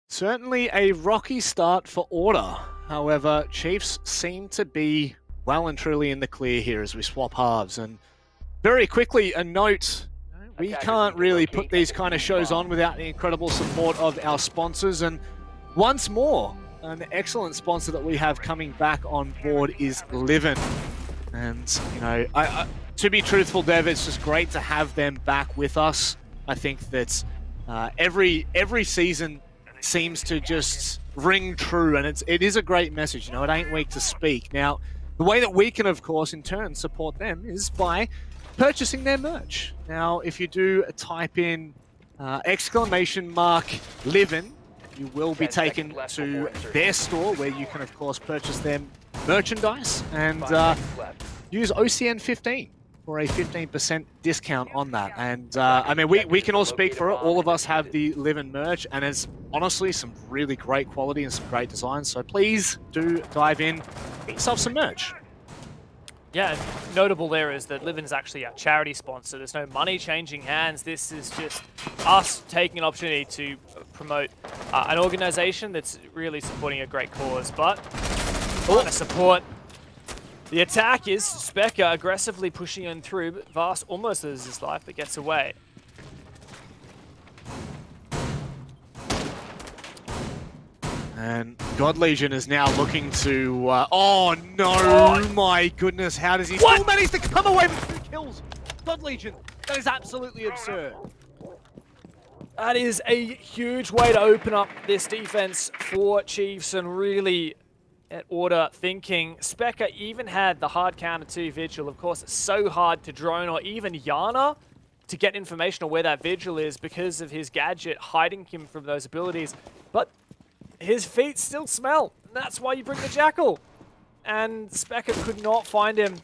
Certainly a rocky start for Order. However, Chiefs seem to be well and truly in the clear here as we swap halves. And very quickly, a note, we can't really put these kind of shows on without the incredible support of our sponsors. And once more, an excellent sponsor that we have coming back on board is Livin. And, you know, to be truthful, Dev, it's just great to have them back with us. I think that every season seems to just ring true, and it is a great message. You know, it ain't weak to speak. Now, the way that we can, of course, in turn support them is by purchasing their merch. Now, if you do type in !Livin, you will be taken to their store where you can, of course, purchase their merchandise and use OCN 15 for a 15% discount on that. And I mean, we can all speak for it. All of us have the Livin merch, and it's honestly some really great quality and some great designs. So please do dive in, get yourself some merch. Yeah, notable there is that Livin is actually a charity sponsor. There's no money changing hands. This is just us taking an opportunity to promote an organization that's really supporting a great cause. But want to support. The attack is Specker aggressively pushing in through, but Vast almost loses his life, but gets away. And God Legion is now looking to... oh no, my goodness, how does he still manage to come away with 2 kills? God Legion, that is absolutely absurd. That is a huge way to open up this defense for Chiefs and really... at Order thinking. Specker even had the hard counter to Vigil. Of course, it's so hard to drone or even Yana to get information on where that Vigil is because of his gadget hiding him from those abilities. But his feet still smell. And that's why you bring the Jackal. And Specker could not find him.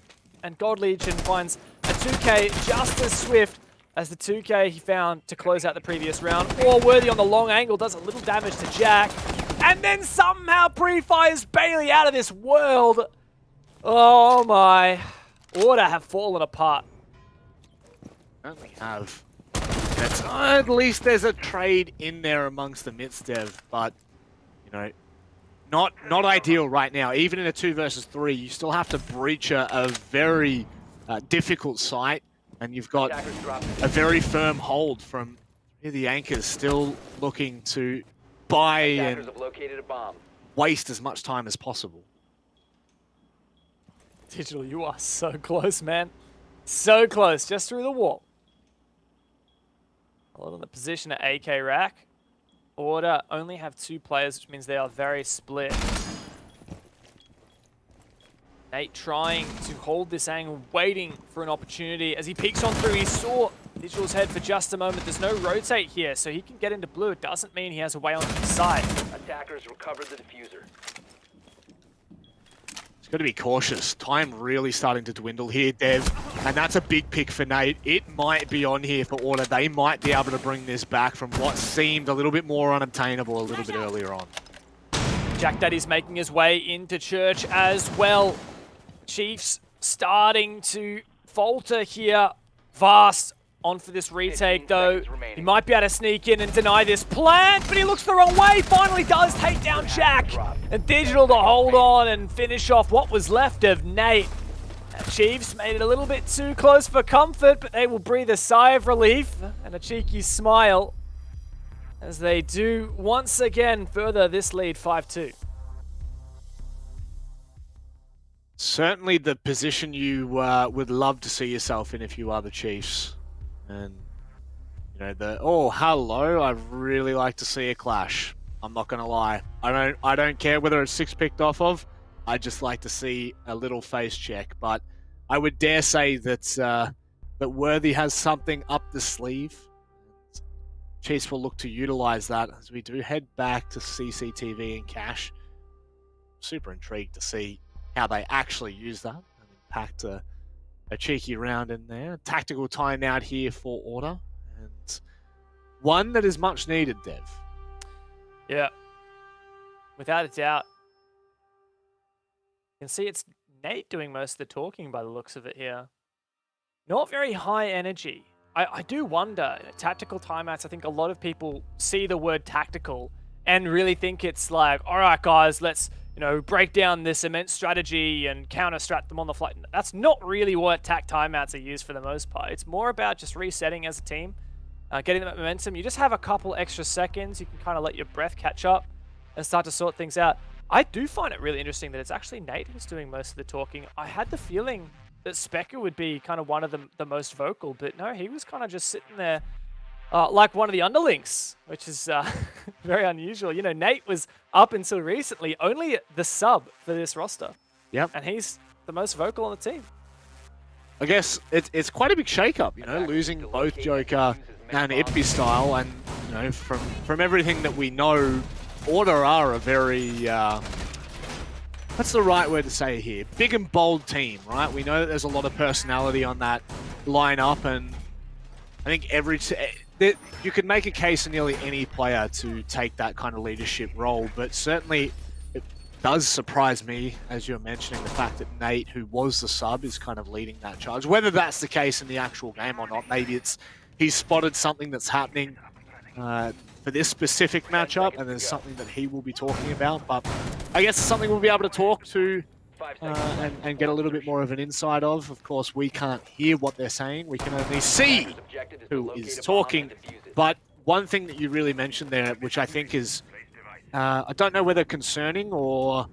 And God Legion finds a 2K just as swift as the 2K he found to close out the previous round. Or Worthy on the long angle does a little damage to Jack. And then somehow pre-fires Bailey out of this world. Oh my. Order have fallen apart. Certainly have. At least there's a trade in there amongst the midst, Dev, but, you know, not ideal right now. Even in a 2 versus 3, you still have to breach a very difficult site, and you've got a very firm hold from the anchors still looking to buy and waste as much time as possible. Digital, you are so close, man. So close, just through the wall. A lot on the position at AK Rack. Order only have 2 players, which means they are very split. Nate trying to hold this angle, waiting for an opportunity. As he peeks on through, he saw Digital's head for just a moment. There's no rotate here, so he can get into blue. It doesn't mean he has a way onto the side. Attackers recovered the diffuser. He's got to be cautious. Time really starting to dwindle here, Dev. And that's a big pick for Nate. It might be on here for Order. They might be able to bring this back from what seemed a little bit more unobtainable a little bit earlier on. Jack Daddy's making his way into church as well. Chiefs starting to falter here. Vast on for this retake though. He might be able to sneak in and deny this plant, but he looks the wrong way. Finally does take down Jack. And Digital to hold on and finish off what was left of Nate. Chiefs made it a little bit too close for comfort, but they will breathe a sigh of relief and a cheeky smile as they do once again further this lead 5-2. Certainly the position you would love to see yourself in if you are the Chiefs. And, you know, oh, hello, I'd really like to see a clash. I'm not going to lie. I don't care whether it's 6 picked off of. I just like to see a little face check. But I would dare say that that Worthy has something up the sleeve. Chiefs will look to utilize that as we do head back to CCTV and Cash. Super intrigued to see how they actually use that and impact a cheeky round in there. Tactical timeout here for Order, and one that is much needed, Dev. Yeah, without a doubt. You can see it's Nate doing most of the talking by the looks of it here. Not very high energy. I do wonder, tactical timeouts, I think a lot of people see the word tactical and really think it's like, all right, guys, let's, you know, break down this immense strategy and counter-strat them on the fly. That's not really what tac timeouts are used for the most part. It's more about just resetting as a team, getting that momentum. You just have a couple extra seconds. You can kind of let your breath catch up and start to sort things out. I do find it really interesting that it's actually Nate who's doing most of the talking. I had the feeling that Specker would be kind of one of the most vocal, but no, he was kind of just sitting there like one of the underlings, which is very unusual. You know, Nate was up until recently only the sub for this roster. Yep. And he's the most vocal on the team. I guess it's quite a big shake-up, you know, losing both Joker and Ippy style, and, you know, from everything that we know, Order are a very, what's the right word to say here? Big and bold team, right? We know that there's a lot of personality on that lineup, and I think you could make a case for nearly any player to take that kind of leadership role, but certainly it does surprise me, as you're mentioning, the fact that Nate, who was the sub, is kind of leading that charge. Whether that's the case in the actual game or not, maybe he's spotted something that's happening for this specific matchup, and there's something that he will be talking about, but I guess it's something we'll be able to talk to and get a little bit more of an insight of. Of course, we can't hear what they're saying. We can only see who is talking. But one thing that you really mentioned there, which I think is, I don't know whether concerning or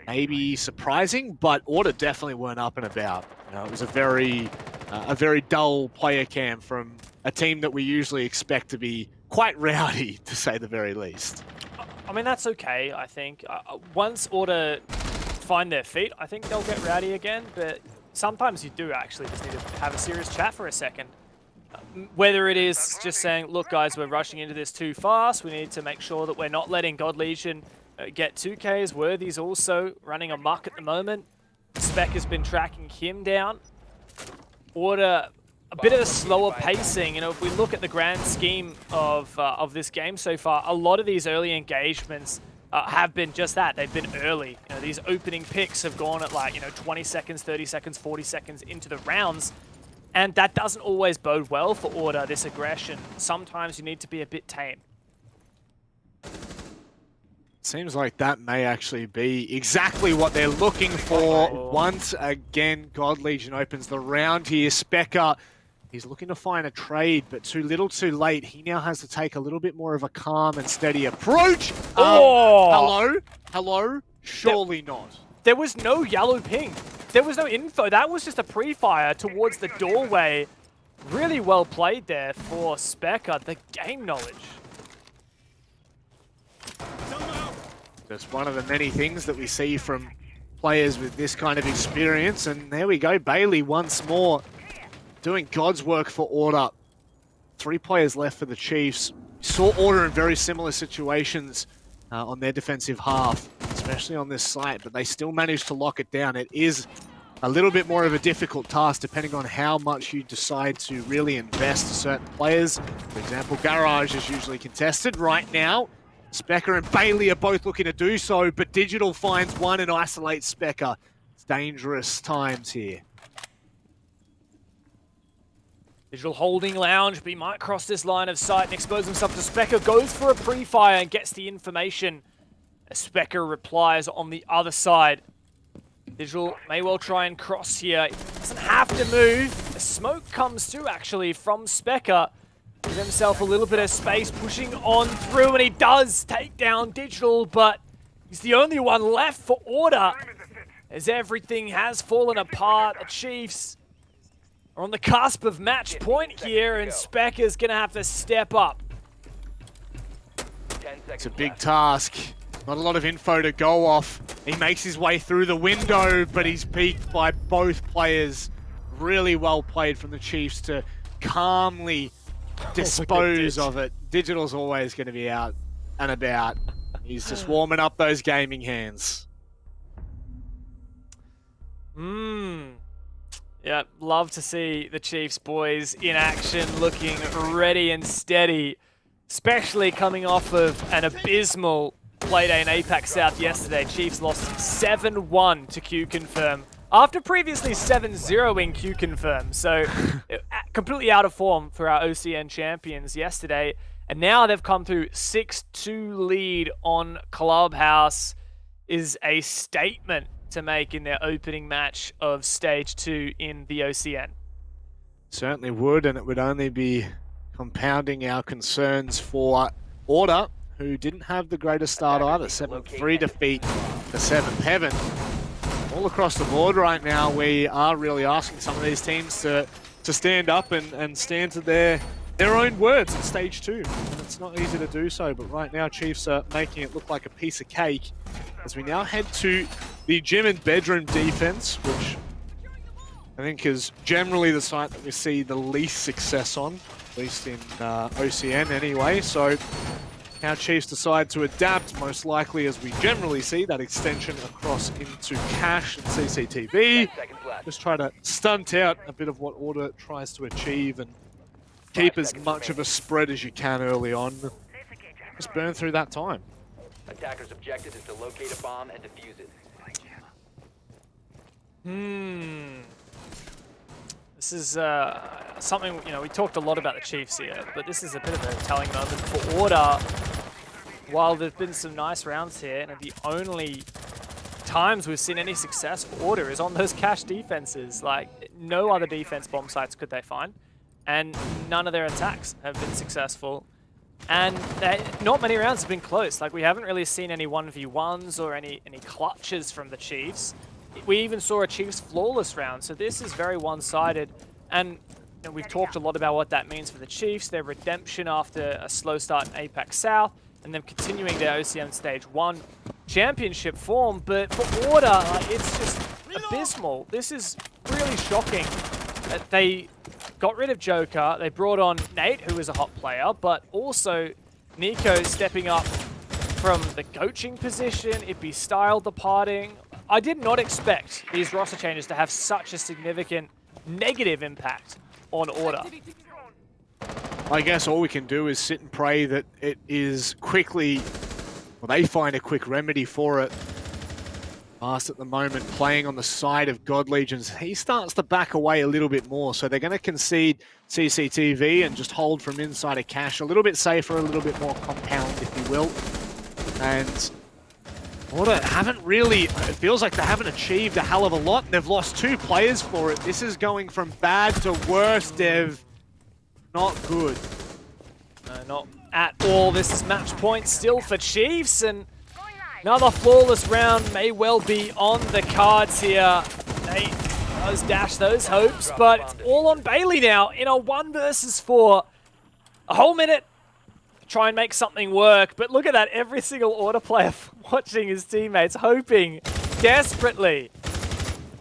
maybe surprising, but Order definitely weren't up and about. You know, it was a very dull player cam from a team that we usually expect to be quite rowdy, to say the very least. I mean, that's okay, I think. Once Order find their feet, I think they'll get rowdy again, but sometimes you do actually just need to have a serious chat for a second. Whether it is just saying, look guys, we're rushing into this too fast, we need to make sure that we're not letting God Legion get 2Ks. Worthy's also running amok at the moment. Spec has been tracking him down. Order, a bit of a slower pacing. You know, if we look at the grand scheme of this game so far, a lot of these early engagements have been just that. They've been early. You know, these opening picks have gone at like, you know, 20 seconds, 30 seconds, 40 seconds into the rounds. And that doesn't always bode well for Order, this aggression. Sometimes you need to be a bit tame. Seems like that may actually be exactly what they're looking for. Once again, God Legion opens the round here. Specker, he's looking to find a trade, but too little too late. He now has to take a little bit more of a calm and steady approach. Hello? Surely not. There was no yellow ping. There was no info. That was just a pre-fire towards the doorway. Really well played there for Specker, the game knowledge. That's one of the many things that we see from players with this kind of experience. And there we go, Bailey once more doing God's work for Order. 3 players left for the Chiefs. Saw Order in very similar situations on their defensive half, especially on this site, but they still managed to lock it down. It is a little bit more of a difficult task depending on how much you decide to really invest to certain players. For example, Garage is usually contested right now. Specker and Bailey are both looking to do so, but Digital finds one and isolates Specker. It's dangerous times here. Digital holding lounge, but he might cross this line of sight and expose himself to Specker. Goes for a pre-fire and gets the information. As Specker replies on the other side. Digital may well try and cross here. He doesn't have to move. The smoke comes through, actually, from Specker. Give himself a little bit of space, pushing on through, and he does take down Digital, but he's the only one left for Order. As everything has fallen apart, the Chiefs are on the cusp of match point here, and Specker's going to have to step up. It's a big task. Not a lot of info to go off. He makes his way through the window, but he's peeked by both players. Really well played from the Chiefs to calmly dispose of it. Digital's always going to be out and about. He's just warming up those gaming hands. Yeah, love to see the Chiefs boys in action, looking ready and steady, especially coming off of an abysmal Playday in APAC South yesterday. Chiefs lost 7-1 to Q Confirm after previously 7-0 Q Confirm. So completely out of form for our OCN champions yesterday. And now they've come through 6-2 lead on Clubhouse. Is a statement to make in their opening match of Stage 2 in the OCN. Certainly would, and it would only be compounding our concerns for Order, who didn't have the greatest start either. 7-3 defeat the 7th Heaven. All across the board right now, we are really asking some of these teams to stand up and stand to their own words in Stage 2. And it's not easy to do so, but right now Chiefs are making it look like a piece of cake as we now head to the gym and bedroom defense, which I think is generally the site that we see the least success on, at least in OCN anyway. So how Chiefs decide to adapt, most likely, as we generally see, that extension across into cache and CCTV. Just try to stunt out a bit of what Order tries to achieve and keep as much of a spread as you can early on. Just burn through that time. Attacker's objective is to locate a bomb and defuse it. This is something, we talked a lot about the Chiefs here, but this is a bit of a telling moment for Order. While there's been some nice rounds here, and the only times we've seen any success for Order is on those cache defenses. Like, no other defense bomb sites could they find, and none of their attacks have been successful. And not many rounds have been close. Like, we haven't really seen any 1v1s or any clutches from the Chiefs. We even saw a Chiefs flawless round, so this is very one-sided. And we've talked a lot about what that means for the Chiefs, their redemption after a slow start in APAC South, and then continuing their OCN Stage 1 championship form. But for Order, it's just abysmal. This is really shocking that they got rid of Joker. They brought on Nate, who is a hot player, but also Nico stepping up from the coaching position, Ippy Style departing. I did not expect these roster changes to have such a significant negative impact on Order. I guess all we can do is sit and pray that it is quickly, well, they find a quick remedy for it. Fast at the moment, playing on the side of God Legions. He starts to back away a little bit more, so they're going to concede CCTV and just hold from inside a cache. A little bit safer, a little bit more compound, if you will. And Order haven't really, it feels like they haven't achieved a hell of a lot. They've lost 2 players for it. This is going from bad to worse, Dev. Not good. No, not at all. This is match point still for Chiefs, and another flawless round may well be on the cards here. They does dash those hopes, but it's all on Bailey now in a 1 versus 4. A whole minute to try and make something work, but look at that. Every single Order player watching his teammates, hoping desperately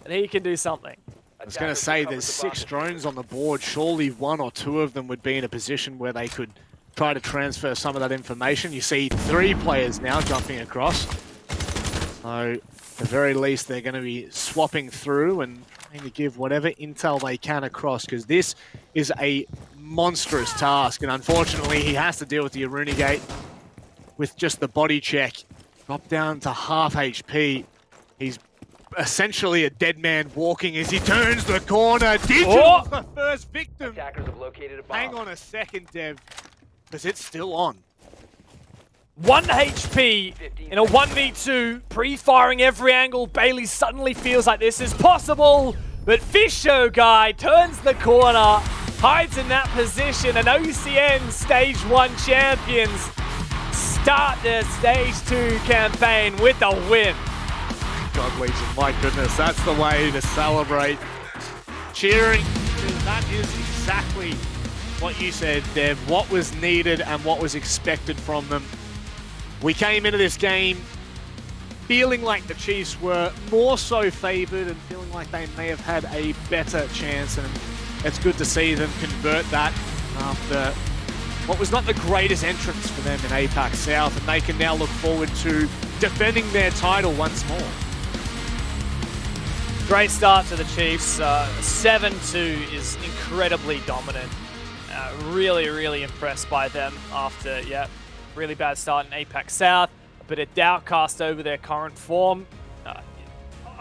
that he can do something. I was going to say there's 6 drones on the board. Surely 1 or 2 of them would be in a position where they could try to transfer some of that information. You see 3 players now jumping across. So at the very least, they're going to be swapping through and trying to give whatever intel they can across, because this is a monstrous task. And unfortunately, he has to deal with the Aruni Gate with just the body check. Drop down to half HP. He's essentially a dead man walking as he turns the corner. Digital's the first victim. Attackers have located a bomb. Hang on a second, Dev, because it's still on. 1 HP in a 1v2, pre-firing every angle. Bailey suddenly feels like this is possible, but Fish Show Guy turns the corner, hides in that position, and OCN Stage 1 champions start their Stage 2 campaign with a win. God, Legion, my goodness, that's the way to celebrate. Cheering, that is exactly what you said, Dev, what was needed and what was expected from them. We came into this game feeling like the Chiefs were more so favoured and feeling like they may have had a better chance, and it's good to see them convert that after what was not the greatest entrance for them in APAC South, and they can now look forward to defending their title once more. Great start to the Chiefs. 7-2 is incredibly dominant. Really, really impressed by them after, really bad start in APAC South, but a doubt cast over their current form.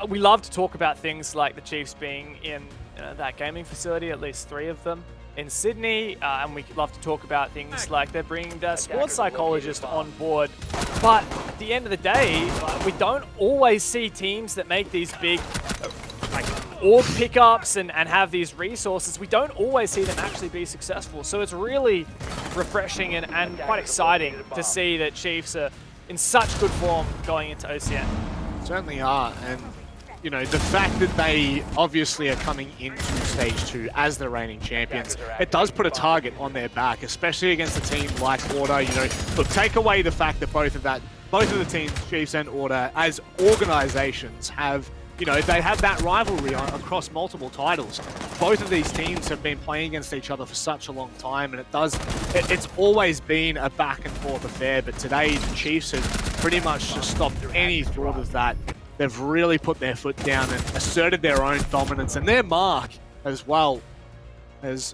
We love to talk about things like the Chiefs being in that gaming facility, at least 3 of them in Sydney, and we love to talk about things like they're bringing the sports psychologist on board. But at the end of the day, we don't always see teams that make these big org pickups and have these resources. We don't always see them actually be successful. So it's really refreshing and quite exciting to see that Chiefs are in such good form going into OCN. Certainly are, and you know, the fact that they obviously are coming into Stage 2 as the reigning champions, it does put a target on their back, especially against a team like Order. You know, look, take away the fact that both of the teams, Chiefs and Order, as organizations have, you know, they have that rivalry across multiple titles. Both of these teams have been playing against each other for such a long time, and it's always been a back and forth affair, but today the Chiefs have pretty much just stopped any thought of that. They've really put their foot down and asserted their own dominance and their mark as well. As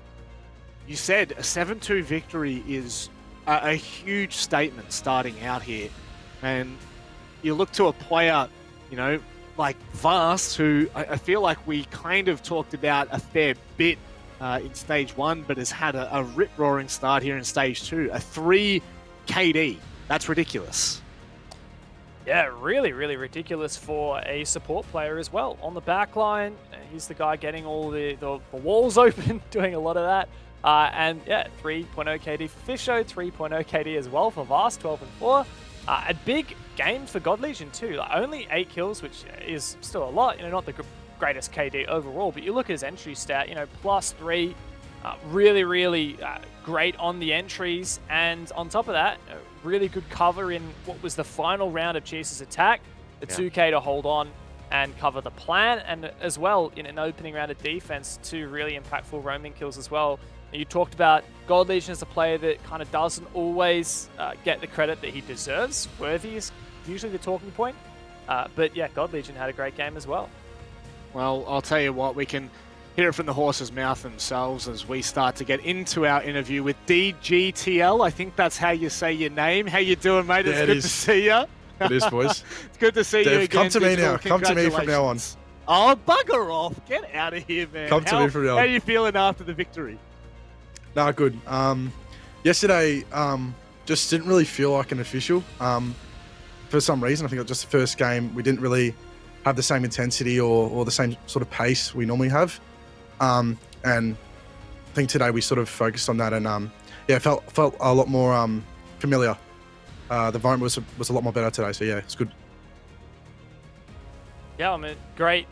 you said, a 7-2 victory is a huge statement starting out here. And you look to a player, you know, like Vast, who I feel like we kind of talked about a fair bit in Stage 1, but has had a rip-roaring start here in Stage 2. A 3 KD. That's ridiculous. Yeah, really, really ridiculous for a support player as well. On the back line, he's the guy getting all the walls open, doing a lot of that. And yeah, 3.0 KD for Fisho, 3.0 KD as well for Vast, 12 and 4. A big game for God Legion too. Like, only 8 kills, which is still a lot. You know, not the greatest KD overall, but you look at his entry stat, you know, +3. Really, really great on the entries, and on top of that, really good cover in what was the final round of Chiefs' attack. The 2K to hold on and cover the plan, and as well in an opening round of defense, 2 really impactful roaming kills as well. You talked about God Legion as a player that kind of doesn't always get the credit that he deserves. Worthy is usually the talking point, but yeah, God Legion had a great game as well. Well, I'll tell you what, we can hear it from the horse's mouth themselves as we start to get into our interview with DGTL. I think that's how you say your name. How you doing, mate? It's good to see you. It is, boys. It's good to see you again. Come to me now. Come to me from now on. Oh, bugger off. Get out of here, man. Come to me from now on. How are you feeling after the victory? Nah, good. Yesterday, just didn't really feel like an official. For some reason, I think it was just the first game. We didn't really have the same intensity or the same sort of pace we normally have. And I think today we sort of focused on that, and yeah, felt a lot more familiar. The environment was a lot more better today, so yeah, it's good. Yeah, I mean, great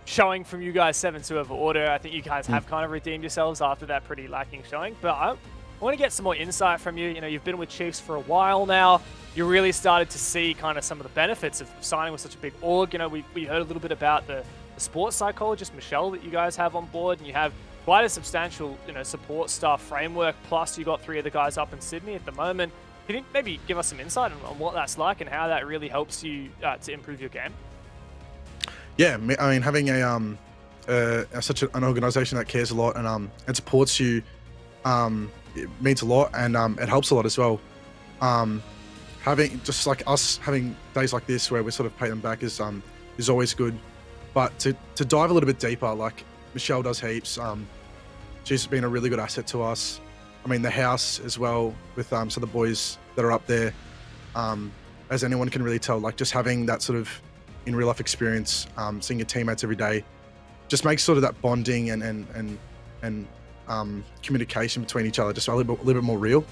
showing from you guys, 7-2 over Order. I think you guys have kind of redeemed yourselves after that pretty lacking showing, but I want to get some more insight from you. You know, you've been with Chiefs for a while now. You really started to see kind of some of the benefits of signing with such a big org. You know, we heard a little bit about the sports psychologist, Michelle, that you guys have on board, and you have quite a substantial, support staff framework. Plus, you got 3 of the guys up in Sydney at the moment. Can you maybe give us some insight on what that's like and how that really helps you to improve your game? Yeah, I mean, having such an organization that cares a lot and supports you, it means a lot, and it helps a lot as well. Having just like us having days like this where we sort of pay them back is always good. But to dive a little bit deeper, like Michelle does heaps. She's been a really good asset to us. I mean, the house as well with some of the boys that are up there. As anyone can really tell, like just having that sort of in real life experience, seeing your teammates every day, just makes sort of that bonding and communication between each other just a little bit more real.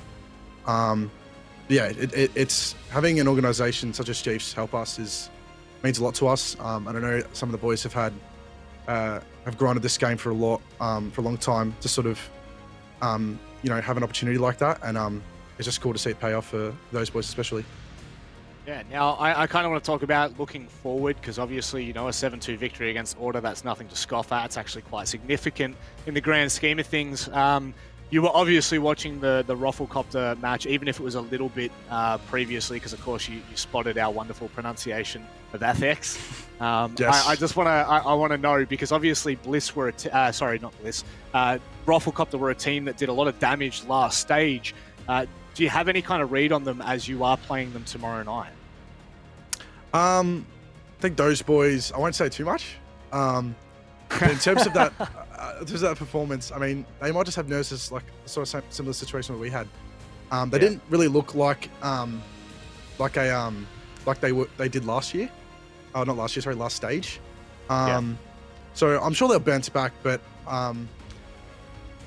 Yeah, it's having an organization such as Chiefs help us means a lot to us. I don't know, some of the boys have grinded this game for a long time to sort of have an opportunity like that, and it's just cool to see it pay off for those boys especially. Yeah, now I kind of want to talk about looking forward, because obviously, a 7-2 victory against Order, that's nothing to scoff at. It's actually quite significant in the grand scheme of things. You were obviously watching the Rafflecopter match, even if it was a little bit previously, because of course you spotted our wonderful pronunciation of FX. Yes. I just want to know, because obviously Bliss were Rafflecopter were a team that did a lot of damage last stage. Do you have any kind of read on them as you are playing them tomorrow night? I think those boys, I won't say too much. In terms of that, performance, I mean, they might just have nurses like sort of similar situation that we had. They didn't really look like they did last year. Oh, not last year, sorry, last stage. So I'm sure they'll bounce back, but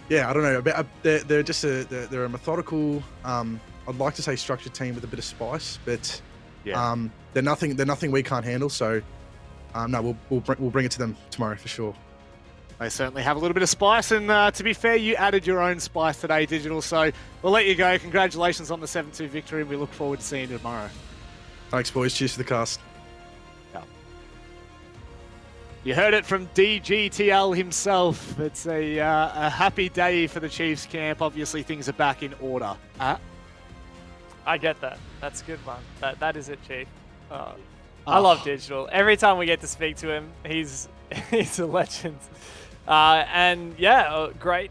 yeah, I don't know. They're just they're a methodical, I'd like to say structured team with a bit of spice, but they're nothing we can't handle. So no, we'll bring it to them tomorrow for sure. They certainly have a little bit of spice, and to be fair, you added your own spice today, Digital. So we'll let you go. Congratulations on the 7-2 victory, and we look forward to seeing you tomorrow. Thanks, boys. Cheers for the cast. You heard it from DGTL himself. It's a happy day for the Chiefs camp. Obviously, things are back in order. I get that. That's a good one. That is it, Chief. I love Digital. Every time we get to speak to him, he's a legend. And yeah, great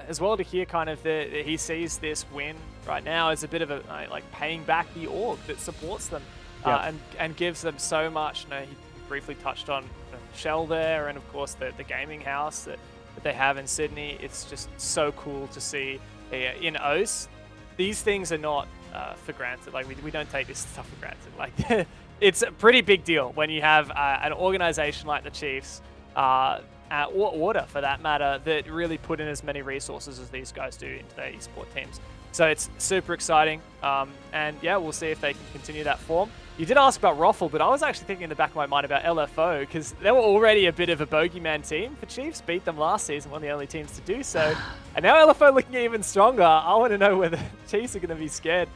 as well to hear kind of that he sees this win right now as a bit of a like paying back the org that supports them and gives them so much. He briefly touched on Shell there, and of course the gaming house that they have in Sydney. It's just so cool to see in OS. These things are not for granted. Like we don't take this stuff for granted. Like it's a pretty big deal when you have an organization like the Chiefs, or Order for that matter, that really put in as many resources as these guys do into their esport teams. So it's super exciting, and yeah, we'll see if they can continue that form. You did ask about Roffle, but I was actually thinking in the back of my mind about LFO, because they were already a bit of a bogeyman team for Chiefs, beat them last season, one of the only teams to do so. And now LFO looking even stronger. I want to know whether Chiefs are going to be scared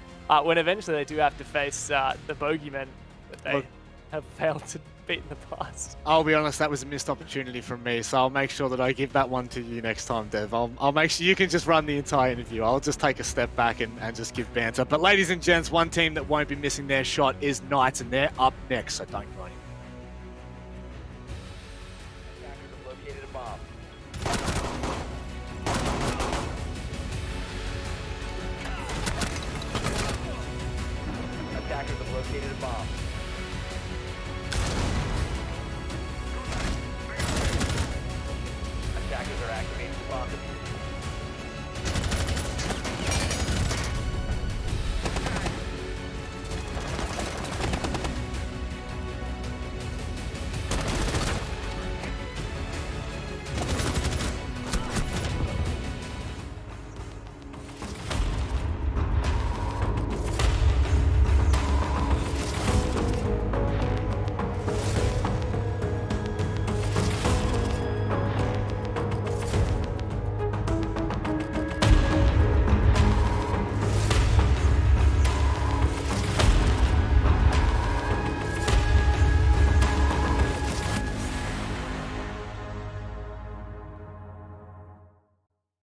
when eventually they do have to face the bogeymen that they have failed to beat in the past. I'll be honest, that was a missed opportunity from me, so I'll make sure that I give that one to you next time, Dev. I'll make sure you can just run the entire interview. I'll just take a step back and just give banter. But ladies and gents, one team that won't be missing their shot is Knights, and they're up next, so don't go anywhere. Attackers have located a bomb. Attackers have located a bomb.